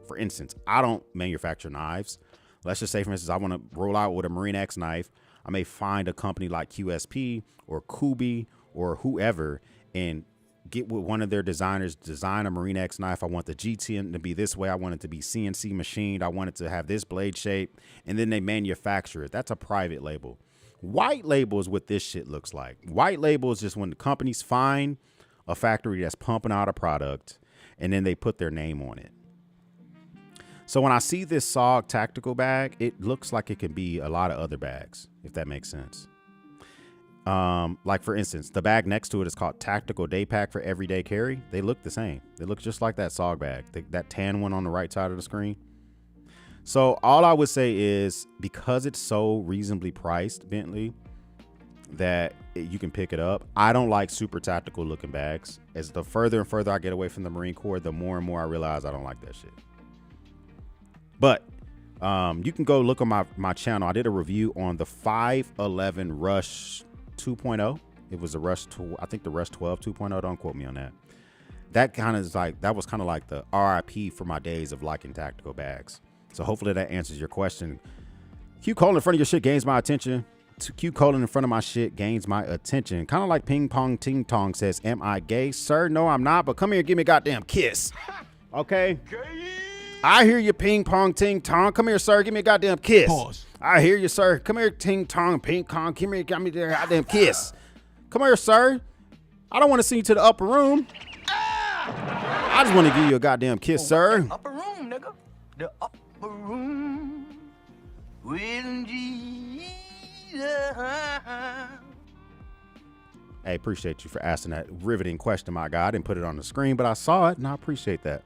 A: For instance, I don't manufacture knives. Let's just say, for instance, I want to roll out with a Marine X knife. I may find a company like QSP or Kubi or whoever and get with one of their designers, design a Marine X knife. I want the GTN to be this way. I want it to be CNC machined. I want it to have this blade shape. And then they manufacture it. That's a private label. White label is what this shit looks like. White label is just when the companies find a factory that's pumping out a product and then they put their name on it. So when I see this SOG tactical bag, it looks like it can be a lot of other bags, if that makes sense. Like for instance, the bag next to it is called Tactical Day Pack for Everyday Carry. They look the same. They look just like that SOG bag, that tan one on the right side of the screen. So all I would say is because it's so reasonably priced, Bentley, that you can pick it up. I don't like super tactical looking bags. As the further and further I get away from the Marine Corps, the more and more I realize I don't like that shit. But you can go look on my channel. I did a review on the 511 Rush 2.0. It was a Rush, I think the Rush 12 2.0. Don't quote me on that. That kind of is like, that was kind of like the RIP for my days of liking tactical bags. So hopefully that answers your question. Q colon in front of your shit gains my attention. Q colon in front of my shit gains my attention. Kind of like Ping Pong Ting Tong says, am I gay? Sir, no, I'm not. But come here and give me a goddamn kiss. Okay? I hear you, Ping Pong Ting Tong. Come here, sir. Give me a goddamn kiss.
D: Pause.
A: I hear you, sir. Come here, Ting Tong, Ping Pong. Come here, give me a goddamn kiss. Come here, sir. I don't want to send you to the upper room. I just want to give you a goddamn kiss, sir.
E: Upper room, nigga. The upper room with Jesus.
A: Hey, appreciate you for asking that riveting question, my guy. I didn't put it on the screen, but I saw it, and I appreciate that.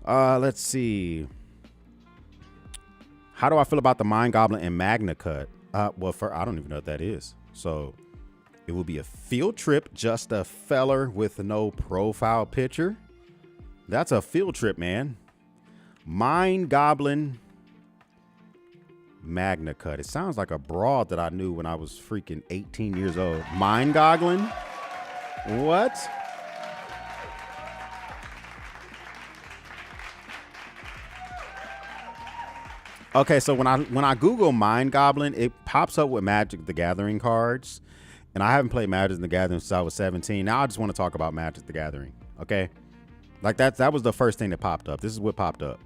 A: Let's see. How do I feel about the Mind Goblin and Magna Cut? Well, I don't even know what that is. So it will be a field trip, just a feller with no profile picture. That's a field trip, man. Mind Goblin Magna Cut. It sounds like a broad that I knew when I was freaking 18 years old. Mind Goblin? What? Okay, so when I Google Mind Goblin, it pops up with Magic the Gathering cards. And I haven't played Magic the Gathering since I was 17. Now I just want to talk about Magic the Gathering. Okay? Like that was the first thing that popped up. This is what popped up.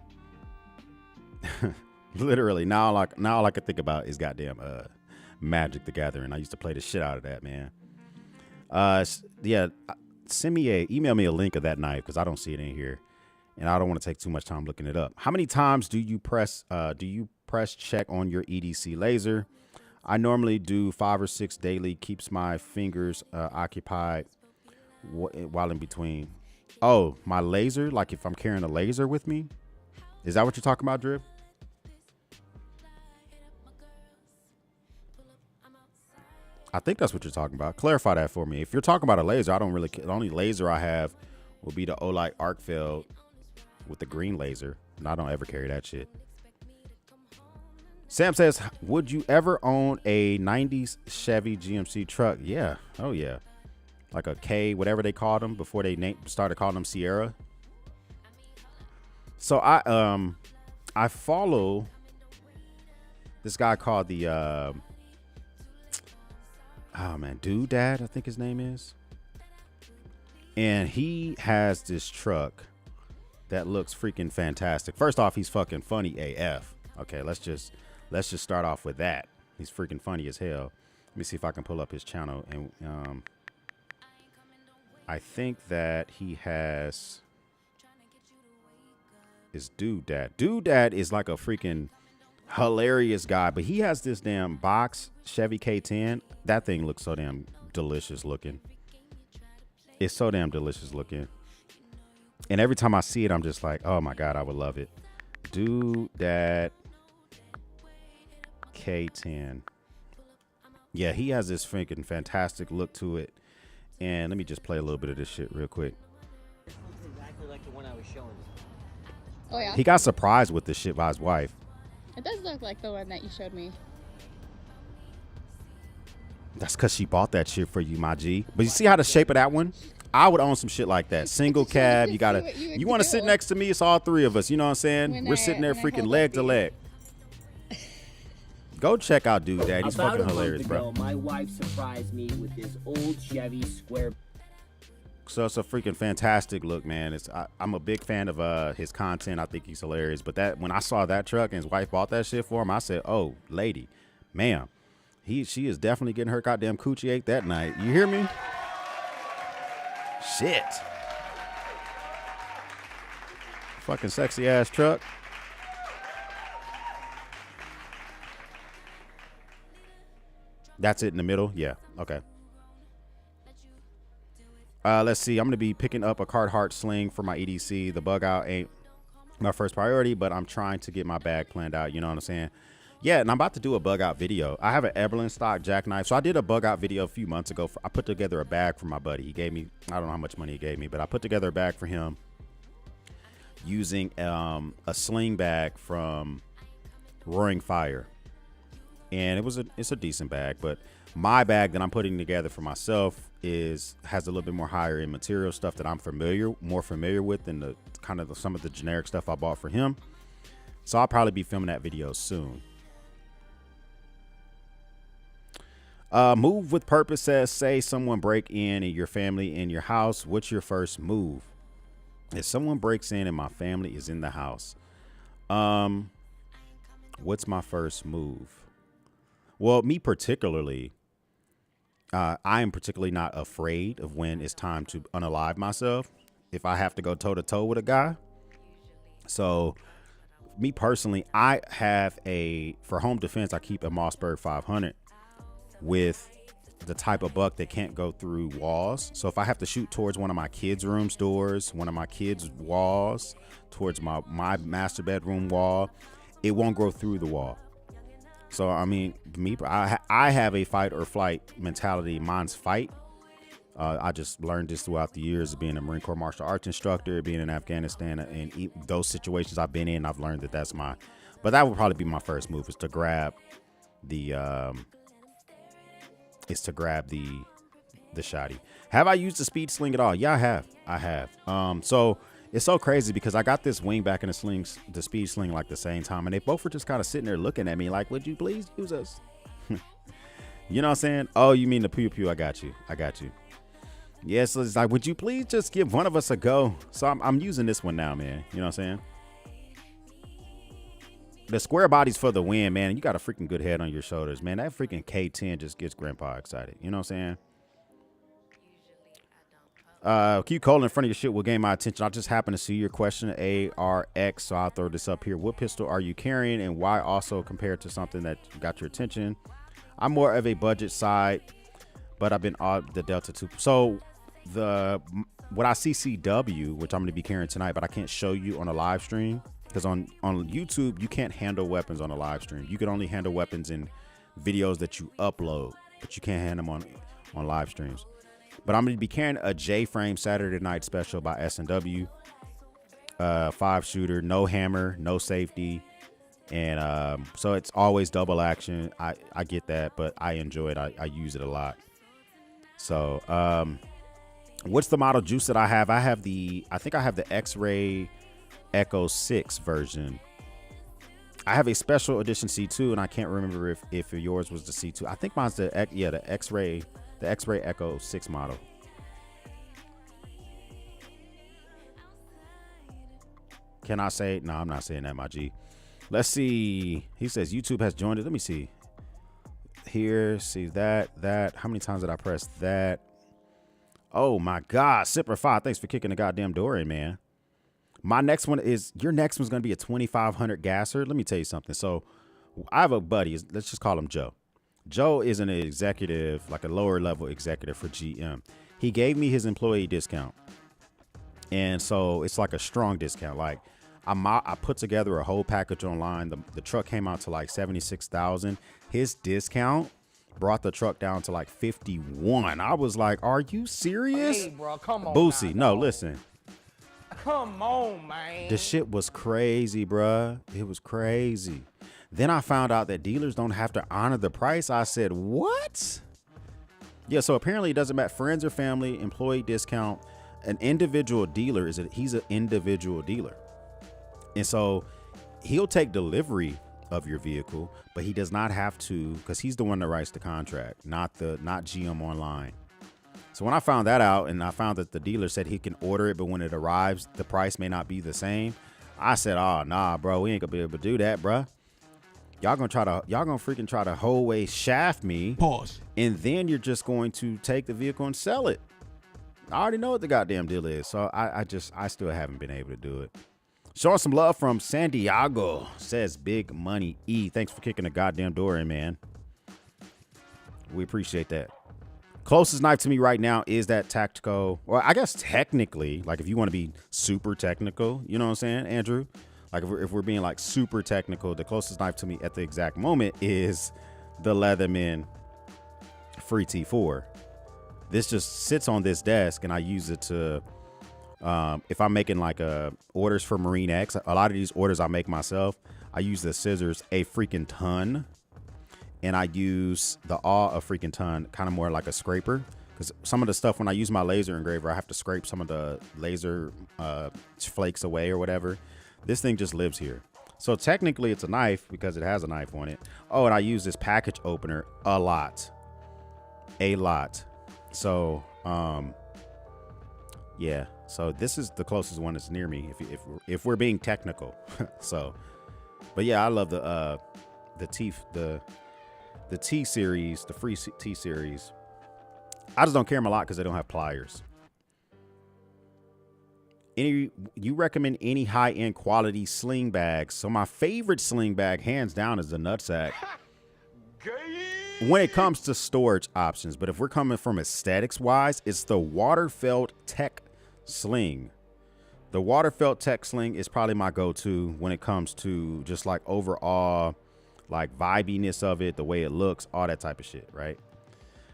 A: Literally, now all I can think about is goddamn Magic the Gathering. I used to play the shit out of that, man. Yeah, email me a link of that knife because I don't see it in here, and I don't want to take too much time looking it up. How many times do you press check on your EDC laser? I normally do 5 or 6 daily. Keeps my fingers occupied while in between. Oh, my laser, like if I'm carrying a laser with me, is that what you're talking about, Drip? I think that's what you're talking about. Clarify that for me. If you're talking about a laser, I don't really care. The only laser I have will be the Olight Arcfeld with the green laser, and I don't ever carry that shit. Sam says, would you ever own a 90s Chevy GMC truck? Yeah. Oh, yeah. Like a K, whatever they called them before they started calling them Sierra. So I follow this guy called the Dude Dad, I think his name is. And he has this truck that looks freaking fantastic. First off, he's fucking funny AF. Okay, let's just start off with that. He's freaking funny as hell. Let me see if I can pull up his channel. And I think that he has is Dude Dad. Dude Dad is like a freaking hilarious guy, but he has this damn box Chevy K10. That thing looks so damn delicious looking. It's so damn delicious looking. And every time I see it, I'm just like, oh my God, I would love it. Dude Dad K10. Yeah, he has this freaking fantastic look to it. And let me just play a little bit of this shit real quick.
F: Exactly like the one I was showing you.
G: Oh yeah.
A: He got surprised with this shit by his wife.
G: It does look like the one that you showed me.
A: That's because she bought that shit for you, my G. But you see how the shape of that one? I would own some shit like that. Single cab. You want to sit next to me? It's all three of us. You know what I'm saying? We're sitting there freaking leg to leg. Go check out Dude Dad. He's fucking hilarious, bro.
F: My wife surprised me with this old Chevy Square.
A: So it's a freaking fantastic look, man. I'm a big fan of his content. I think he's hilarious. But that when I saw that truck and his wife bought that shit for him, I said, "Oh, lady, ma'am, she is definitely getting her goddamn coochie ate that night." You hear me? Shit. Fucking sexy ass truck. That's it in the middle? Yeah. Okay. Let's see. I'm going to be picking up a Carhartt sling for my EDC. The bug out ain't my first priority, but I'm trying to get my bag planned out. You know what I'm saying? Yeah, and I'm about to do a bug out video. I have an Eberlin stock jackknife. So I did a bug out video a few months ago. I put together a bag for my buddy. He gave me, I don't know how much money he gave me, but I put together a bag for him using a sling bag from Roaring Fire. And it's a decent bag, but my bag that I'm putting together for myself has a little bit more higher end material stuff that I'm more familiar with than the kind of some of the generic stuff I bought for him. So I'll probably be filming that video soon. Move with purpose says, say someone break in your family in your house. What's your first move? If someone breaks in and my family is in the house, what's my first move? Well, me particularly, I am particularly not afraid of when it's time to unalive myself if I have to go toe to toe with a guy. So me personally, I have for home defense, I keep a Mossberg 500 with the type of buck that can't go through walls. So if I have to shoot towards one of my kids' rooms doors, one of my kids' walls, towards my master bedroom wall, it won't go through the wall. So, I mean, I have a fight or flight mentality. Mine's fight. I just learned this throughout the years of being a Marine Corps martial arts instructor, being in Afghanistan, and those situations I've been in, I've learned that that's but that would probably be my first move, is to grab the shotty. Have I used the speed sling at all? Yeah, I have. So it's so crazy because I got this wing back in the speed sling like the same time, and they both were just kind of sitting there looking at me like, would you please use us? You know what I'm saying? Oh, you mean the pew pew? I got you. Yes, so it's like, would you please just give one of us a go? So I'm using this one now, man. You know what I'm saying? The square body's for the win, man. And you got a freaking good head on your shoulders, man. That freaking K10 just gets grandpa excited. You know what I'm saying? Keep calling in front of your shit will gain my attention. I just happen to see your question, ARX, so I'll throw this up here. What pistol are you carrying, and why also compared to something that got your attention? I'm more of a budget side, but I've been the Delta 2. So what I CCW, which I'm going to be carrying tonight, but I can't show you on a live stream, because on YouTube, you can't handle weapons on a live stream. You can only handle weapons in videos that you upload, but you can't handle them on live streams. But I'm going to be carrying a J-frame Saturday night special by S&W. 5-shooter, no hammer, no safety. And so it's always double action. I get that, but I enjoy it. I use it a lot. So what's the model juice that I have? I think I have the X-Ray Echo 6 version. I have a special edition C2, and I can't remember if yours was the C2. I think mine's the X-Ray Echo 6 model. Can I say? No, I'm not saying that, my G. Let's see. He says YouTube has joined it. Let me see. Here, see that. How many times did I press that? Oh my God, Sipper 5. Thanks for kicking the goddamn door in, man. My next one is, your next one's going to be a 2500 gasser. Let me tell you something. So I have a buddy. Let's just call him Joe. Joe is an executive, like a lower level executive for GM. He gave me his employee discount. And so it's like a strong discount. Like I put together a whole package online. The truck came out to like 76,000. His discount brought the truck down to like 51. I was like, are you serious?
B: Hey, bro, come on.
A: Boosie, no, listen.
B: Come on, man.
A: The shit was crazy, bruh. It was crazy. Then I found out that dealers don't have to honor the price. I said, what? Yeah, so apparently it doesn't matter. Friends or family, employee discount. An individual dealer he's an individual dealer. And so he'll take delivery of your vehicle, but he does not have to, because he's the one that writes the contract, not GM Online. So when I found that out, and I found that the dealer said he can order it, but when it arrives, the price may not be the same. I said, oh, nah, bro, we ain't gonna be able to do that, bro. Y'all gonna freaking try to whole way shaft me.
D: Pause.
A: And then you're just going to take the vehicle and sell it. I already know what the goddamn deal is. So I still haven't been able to do it. Showing some love from San Diego, says Big Money E. Thanks for kicking the goddamn door in, man. We appreciate that. Closest knife to me right now is that tactical. Well, I guess technically, like if you want to be super technical, you know what I'm saying, Andrew? Like if we're being like super technical, the closest knife to me at the exact moment is the Leatherman Free T4. This just sits on this desk, and I use it to, if I'm making like orders for Marine X, a lot of these orders I make myself, I use the scissors a freaking ton. And I use the awe a freaking ton, kind of more like a scraper. Because some of the stuff, when I use my laser engraver, I have to scrape some of the laser flakes away or whatever. This thing just lives here. So technically it's a knife because it has a knife on it. Oh, and I use this package opener a lot. So, yeah. So this is the closest one that's near me if we're being technical. So, but yeah, I love the T series, the free T series. I just don't carry them a lot because they don't have pliers. You recommend any high-end quality sling bags? So my favorite sling bag, hands down, is the Nutsack. When it comes to storage options, but if we're coming from aesthetics wise, it's the Waterfelt Tech Sling. The Waterfelt Tech Sling is probably my go-to when it comes to just like overall like vibiness of it, the way it looks, all that type of shit, right?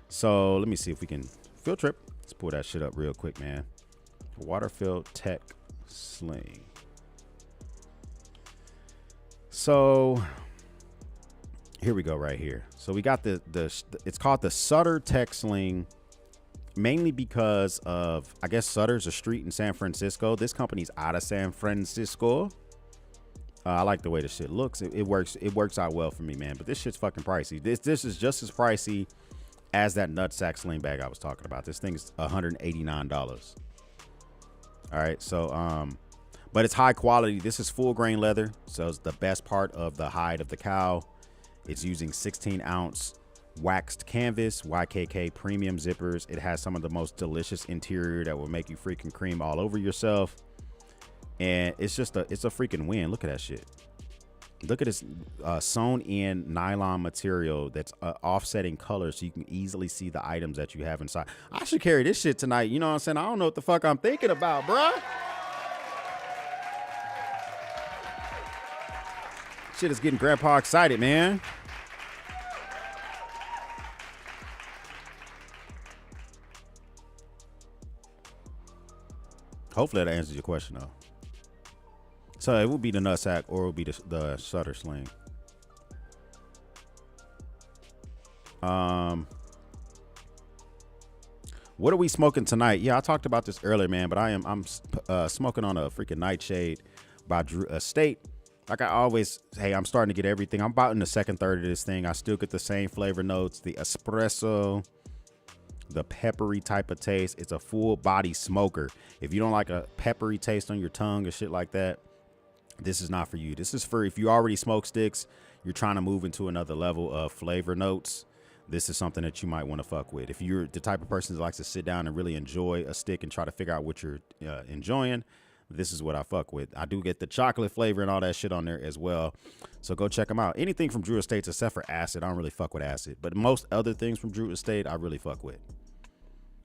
A: So let me see if we can field trip. Let's pull that shit up real quick, man. Waterfelt Tech Sling. So here we go right here. So we got it's called the Sutter Tech Sling, mainly because of, I guess Sutter's a street in San Francisco. This company's out of San Francisco. I like the way this shit looks. It works out well for me, man. But this shit's fucking pricey. This is just as pricey as that Nutsack sling bag I was talking about. This thing's $189. All right, so but it's high quality. This is full grain leather, so it's the best part of the hide of the cow. It's using 16-ounce waxed canvas, YKK premium zippers. It has some of the most delicious interior that will make you freaking cream all over yourself. And it's a freaking win. Look at that shit. Look at this sewn in nylon material that's offsetting colors so you can easily see the items that you have inside. I should carry this shit tonight. You know what I'm saying? I don't know what the fuck I'm thinking about, bruh. Shit is getting grandpa excited, man. Hopefully that answers your question, though. So it will be the nutsack or it will be the shutter sling. What are we smoking tonight? Yeah, I talked about this earlier, man, but I'm smoking on a freaking Nightshade by Drew Estate. Like I always, hey, I'm starting to get everything. I'm about in the second third of this thing. I still get the same flavor notes, the espresso, the peppery type of taste. It's a full body smoker. If you don't like a peppery taste on your tongue or shit like that, this is not for you. This is for if you already smoke sticks, you're trying to move into another level of flavor notes. This is something that you might want to fuck with. If you're the type of person that likes to sit down and really enjoy a stick and try to figure out what you're enjoying, this is what I fuck with. I do get the chocolate flavor and all that shit on there as well. So go check them out. Anything from Drew Estate except for acid. I don't really fuck with acid. But most other things from Drew Estate, I really fuck with.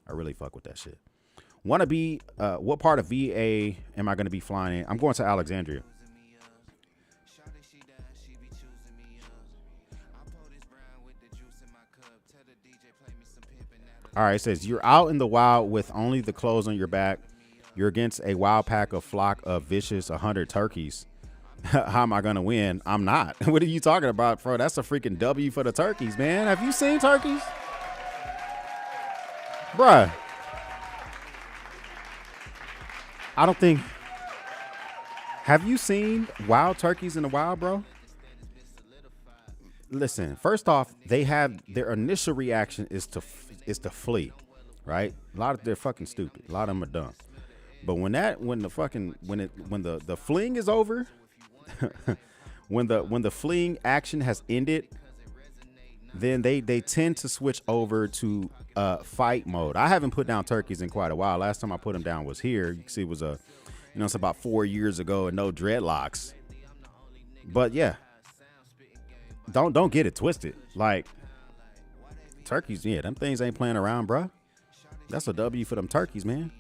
A: I really fuck with that shit. Want to be, what part of VA am I going to be flying in? I'm going to Alexandria. All right, it says you're out in the wild with only the clothes on your back. You're against a wild pack of flock of vicious 100 turkeys. How am I going to win? I'm not. What are you talking about, bro? That's a freaking W for the turkeys, man. Have you seen turkeys? Bruh. I don't think. Have you seen wild turkeys in the wild, bro? Listen, first off, they have their initial reaction is to flee, right? They're fucking stupid. A lot of them are dumb. But when the fleeing is over, when the fleeing action has ended, then they tend to switch over to fight mode. I haven't put down turkeys in quite a while. Last time I put them down was here. You can see it was it's about 4 years ago and no dreadlocks. But yeah, don't get it twisted. Like turkeys, yeah, them things ain't playing around, bro. That's a W for them turkeys, man.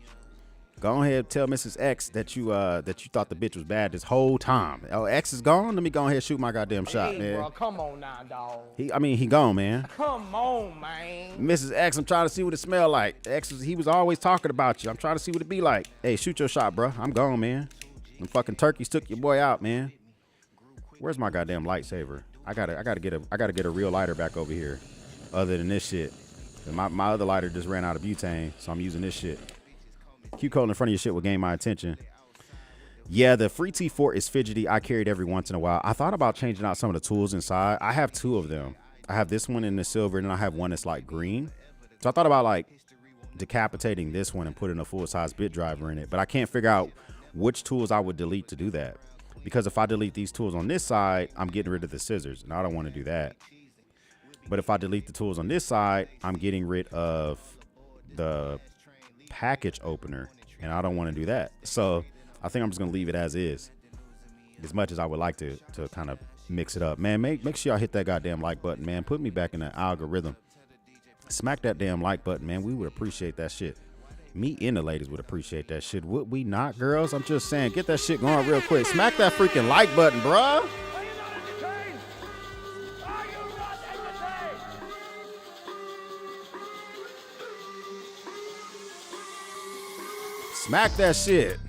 A: Go ahead and tell Mrs. X that you thought the bitch was bad this whole time. Oh, X is gone? Let me go ahead and shoot my goddamn shot,
B: hey,
A: man.
B: Bro, come on now, dog.
A: He gone, man.
B: Come on, man.
A: Mrs. X, I'm trying to see what it smell like. He was always talking about you. I'm trying to see what it be like. Hey, shoot your shot, bro. I'm gone, man. Them fucking turkeys took your boy out, man. Where's my goddamn lightsaber? I gotta get a real lighter back over here. Other than this shit. My other lighter just ran out of butane, so I'm using this shit. Q code in front of your shit will gain my attention. Yeah, the Free T4 is fidgety. I carry it every once in a while. I thought about changing out some of the tools inside. I have two of them. I have this one in the silver, and then I have one that's like green. So I thought about like decapitating this one and putting a full-size bit driver in it. But I can't figure out which tools I would delete to do that. Because if I delete these tools on this side, I'm getting rid of the scissors, and I don't want to do that. But if I delete the tools on this side, I'm getting rid of the package opener, and I don't want to do that. So I think I'm just gonna leave it as is, as much as I would like to kind of mix it up, man. Make sure y'all hit that goddamn like button, man. Put me back in the algorithm. Smack that damn like button, man. We would appreciate that shit. Me and the ladies would appreciate that shit. Would we not, girls? I'm just saying, get that shit going real quick. Smack that freaking like button, bruh. Smack that shit.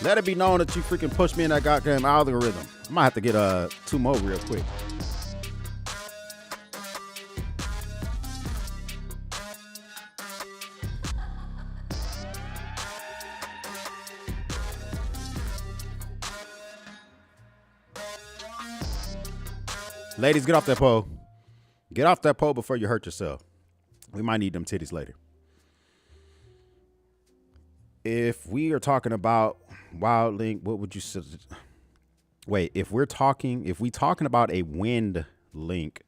A: Let it be known that you freaking pushed me in that goddamn algorithm. I might have to get 2 more real quick. Ladies, get off that pole. Get off that pole before you hurt yourself. We might need them titties later. If we are talking about wild link, what would you say? Wait, if we talking about a wind link,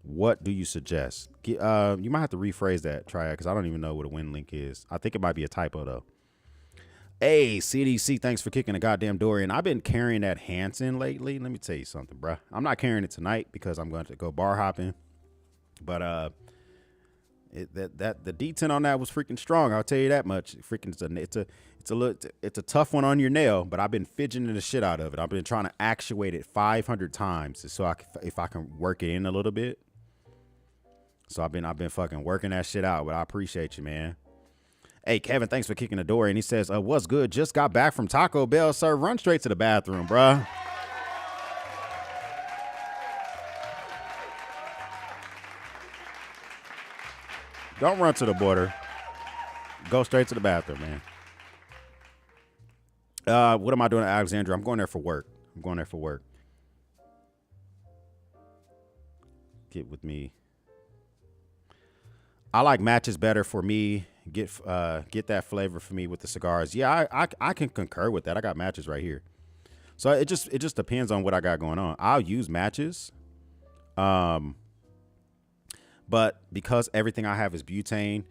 A: What do you suggest? You might have to rephrase that, try it, because I don't even know what a win link is. I think it might be a typo, though. Hey, CDC, thanks for kicking the goddamn door in. I've been carrying that Hanson lately. Let me tell you something, bruh. I'm not carrying it tonight because I'm going to go bar hopping. But the D10 on that was freaking strong. I'll tell you that much. Freaking, it's a tough one on your nail. But I've been fidgeting the shit out of it. I've been trying to actuate it 500 times so if I can work it in a little bit. So I've been fucking working that shit out. But I appreciate you, man. Hey, Kevin, thanks for kicking the door. And he says, what's good? Just got back from Taco Bell, sir. Run straight to the bathroom, bruh. Don't run to the border. Go straight to the bathroom, man. What am I doing at Alexandria? I'm going there for work. Get with me. I like matches better for me. Get that flavor for me with the cigars. Yeah, I can concur with that. I got matches right here. So it just depends on what I got going on. I'll use matches. But because everything I have is butane,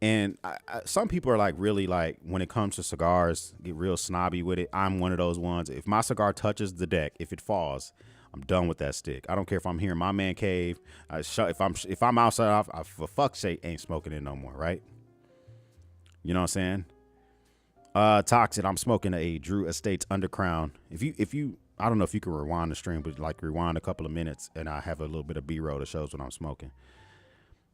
A: and some people are like really like when it comes to cigars, get real snobby with it. I'm one of those ones. If my cigar touches the deck, if it falls, I'm done with that stick. I don't care if I'm here in my man cave. If I'm outside, I for fuck's sake ain't smoking it no more, right? You know what I'm saying? Toxic. I'm smoking a Drew Estates Undercrown. If you, I don't know if you can rewind the stream, but like rewind a couple of minutes, and I have a little bit of B-roll that shows what I'm smoking.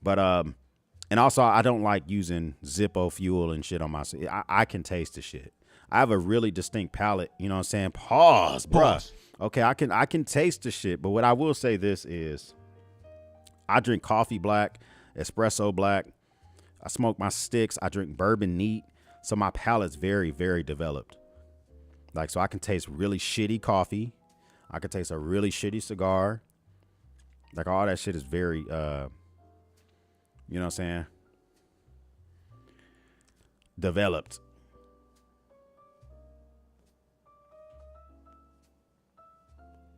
A: But and also I don't like using Zippo fuel and shit on my. I can taste the shit. I have a really distinct palate. You know what I'm saying? Pause, bruh. Okay, I can taste the shit. But what I will say this is, I drink coffee black, espresso black. I smoke my sticks. I drink bourbon neat. So my palate's very, very developed. Like, so I can taste really shitty coffee. I can taste a really shitty cigar. Like, all that shit is very, you know what I'm saying? Developed.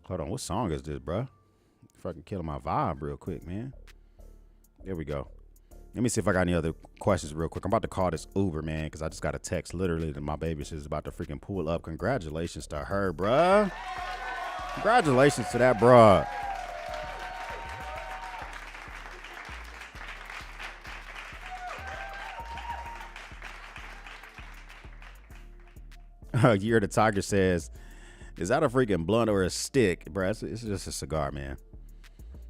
A: Hold on, what song is this, bruh? Fucking killing my vibe real quick, man. There we go. Let me see if I got any other questions real quick. I'm about to call this Uber, man, because I just got a text literally that my baby is about to freaking pull up. Congratulations to her, bruh. Congratulations to that bruh. Year the Tiger says, is that a freaking blunt or a stick? Bruh, it's just a cigar, man.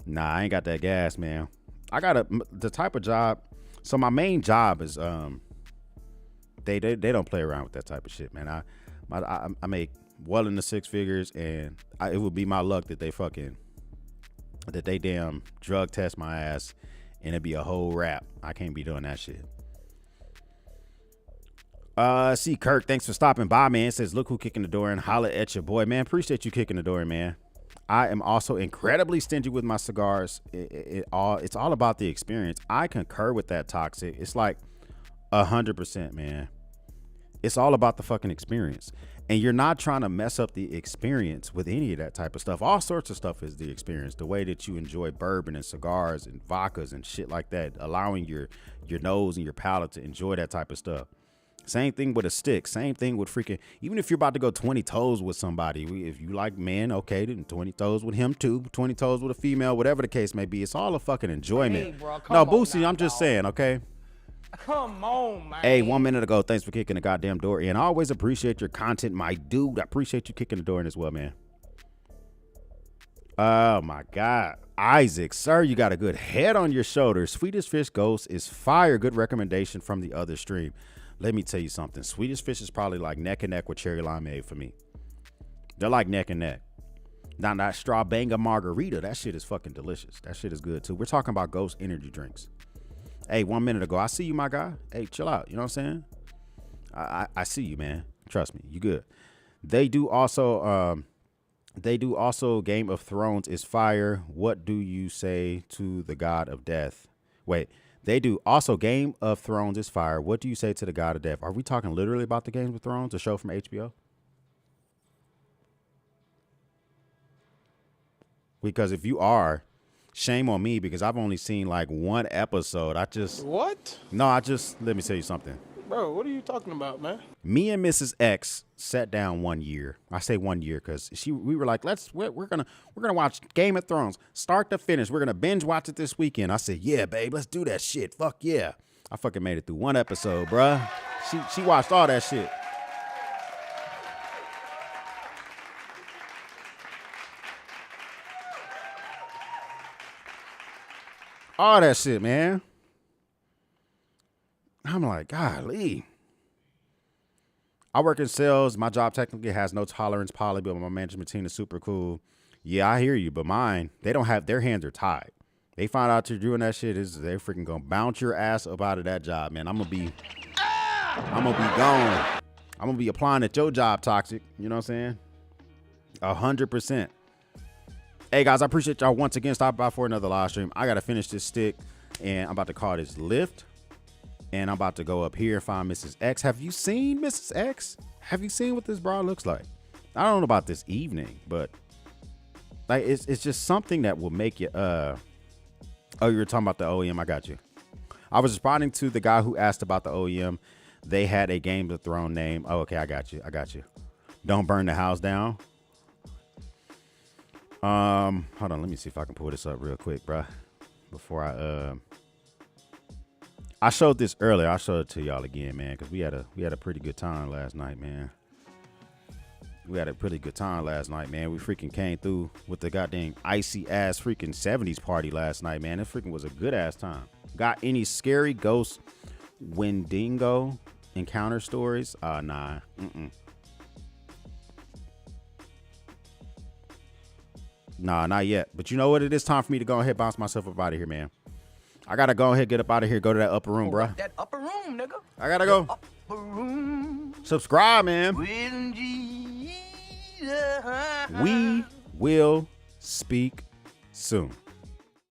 A: Nah, I ain't got that gas, man. I got the type of job. So my main job is they don't play around with that type of shit, man. I make well into six figures, and it would be my luck that they damn drug test my ass, and it'd be a whole rap. I can't be doing that shit. See Kirk, thanks for stopping by, man. It says, look who kicking the door in. Holla at your boy, man. Appreciate you kicking the door in, man. I am also incredibly stingy with my cigars. It's all about the experience. I concur with that, Toxic. It's like 100%, man. It's all about the fucking experience. And you're not trying to mess up the experience with any of that type of stuff. All sorts of stuff is the experience. The way that you enjoy bourbon and cigars and vodkas and shit like that. Allowing your nose and your palate to enjoy that type of stuff. Same thing with a stick. Same thing with freaking, even if you're about to go 20 toes with somebody, if you like men, okay, then 20 toes with him too, 20 toes with a female, whatever the case may be. It's all a fucking enjoyment. Hey, bro, no, Boosie, I'm just saying, okay?
B: Come on, man.
A: Hey, 1 minute ago, thanks for kicking the goddamn door in. I always appreciate your content, my dude. I appreciate you kicking the door in as well, man. Oh, my God. Isaac, sir, you got a good head on your shoulders. Swedish Fish Ghost is fire. Good recommendation from the other stream. Let me tell you something. Swedish Fish is probably like neck and neck with cherry limeade for me. They're like neck and neck. Now that Strawbanga margarita, that shit is fucking delicious. That shit is good too. We're talking about Ghost energy drinks. Hey, 1 minute ago, I see you, my guy. Hey, chill out. You know what I'm saying? I see you, man. Trust me, you good. They do also Game of Thrones is fire. What do you say to the God of Death? Wait. They do also Game of Thrones is fire. What do you say to the God of Death? Are we talking literally about the Game of Thrones, the show from HBO? Because if you are, Shame on me because I've only seen like one episode. Let me tell you something.
D: Bro, what are you talking about, man?
A: Me and Mrs. X sat down one year. I say 1 year because we were like, we're gonna watch Game of Thrones, start to finish. We're gonna binge watch it this weekend. I said, yeah, babe, let's do that shit. Fuck yeah. I fucking made it through one episode, bruh. She watched all that shit. All that shit, man. I'm like, golly. I work in sales. My job technically has no tolerance policy, but my management team is super cool. Yeah, I hear you, but mine, they don't have, their hands are tied. They find out you're doing that shit, they're freaking gonna bounce your ass up out of that job, man. I'm gonna be gone. I'm gonna be applying at your job, toxic. You know what I'm saying? 100%. Hey guys, I appreciate y'all once again stopping by for another live stream. I gotta finish this stick, and I'm about to call this lift. And I'm about to go up here and find Mrs. X. Have you seen Mrs. X? Have you seen what this bra looks like? I don't know about this evening, but like it's just something that will make you oh, you were talking about the OEM. I got you. I was responding to the guy who asked about the OEM. They had a Game of Thrones name. Oh, okay, I got you. Don't burn the house down. Hold on, let me see if I can pull this up real quick, bruh. Before I showed this earlier. I'll show it to y'all again, man, because we had a pretty good time last night, man. We freaking came through with the goddamn icy ass freaking 70s party last night, man. It freaking was a good ass time. Got any scary ghost Wendigo encounter stories? Nah. Nah, not yet. But you know what? It is time for me to go ahead and bounce myself up out of here, man. I gotta go ahead, get up out of here, go to that upper room, bro.
E: That upper room, nigga.
A: I gotta go.
E: Upper room.
A: Subscribe, man. We will speak soon.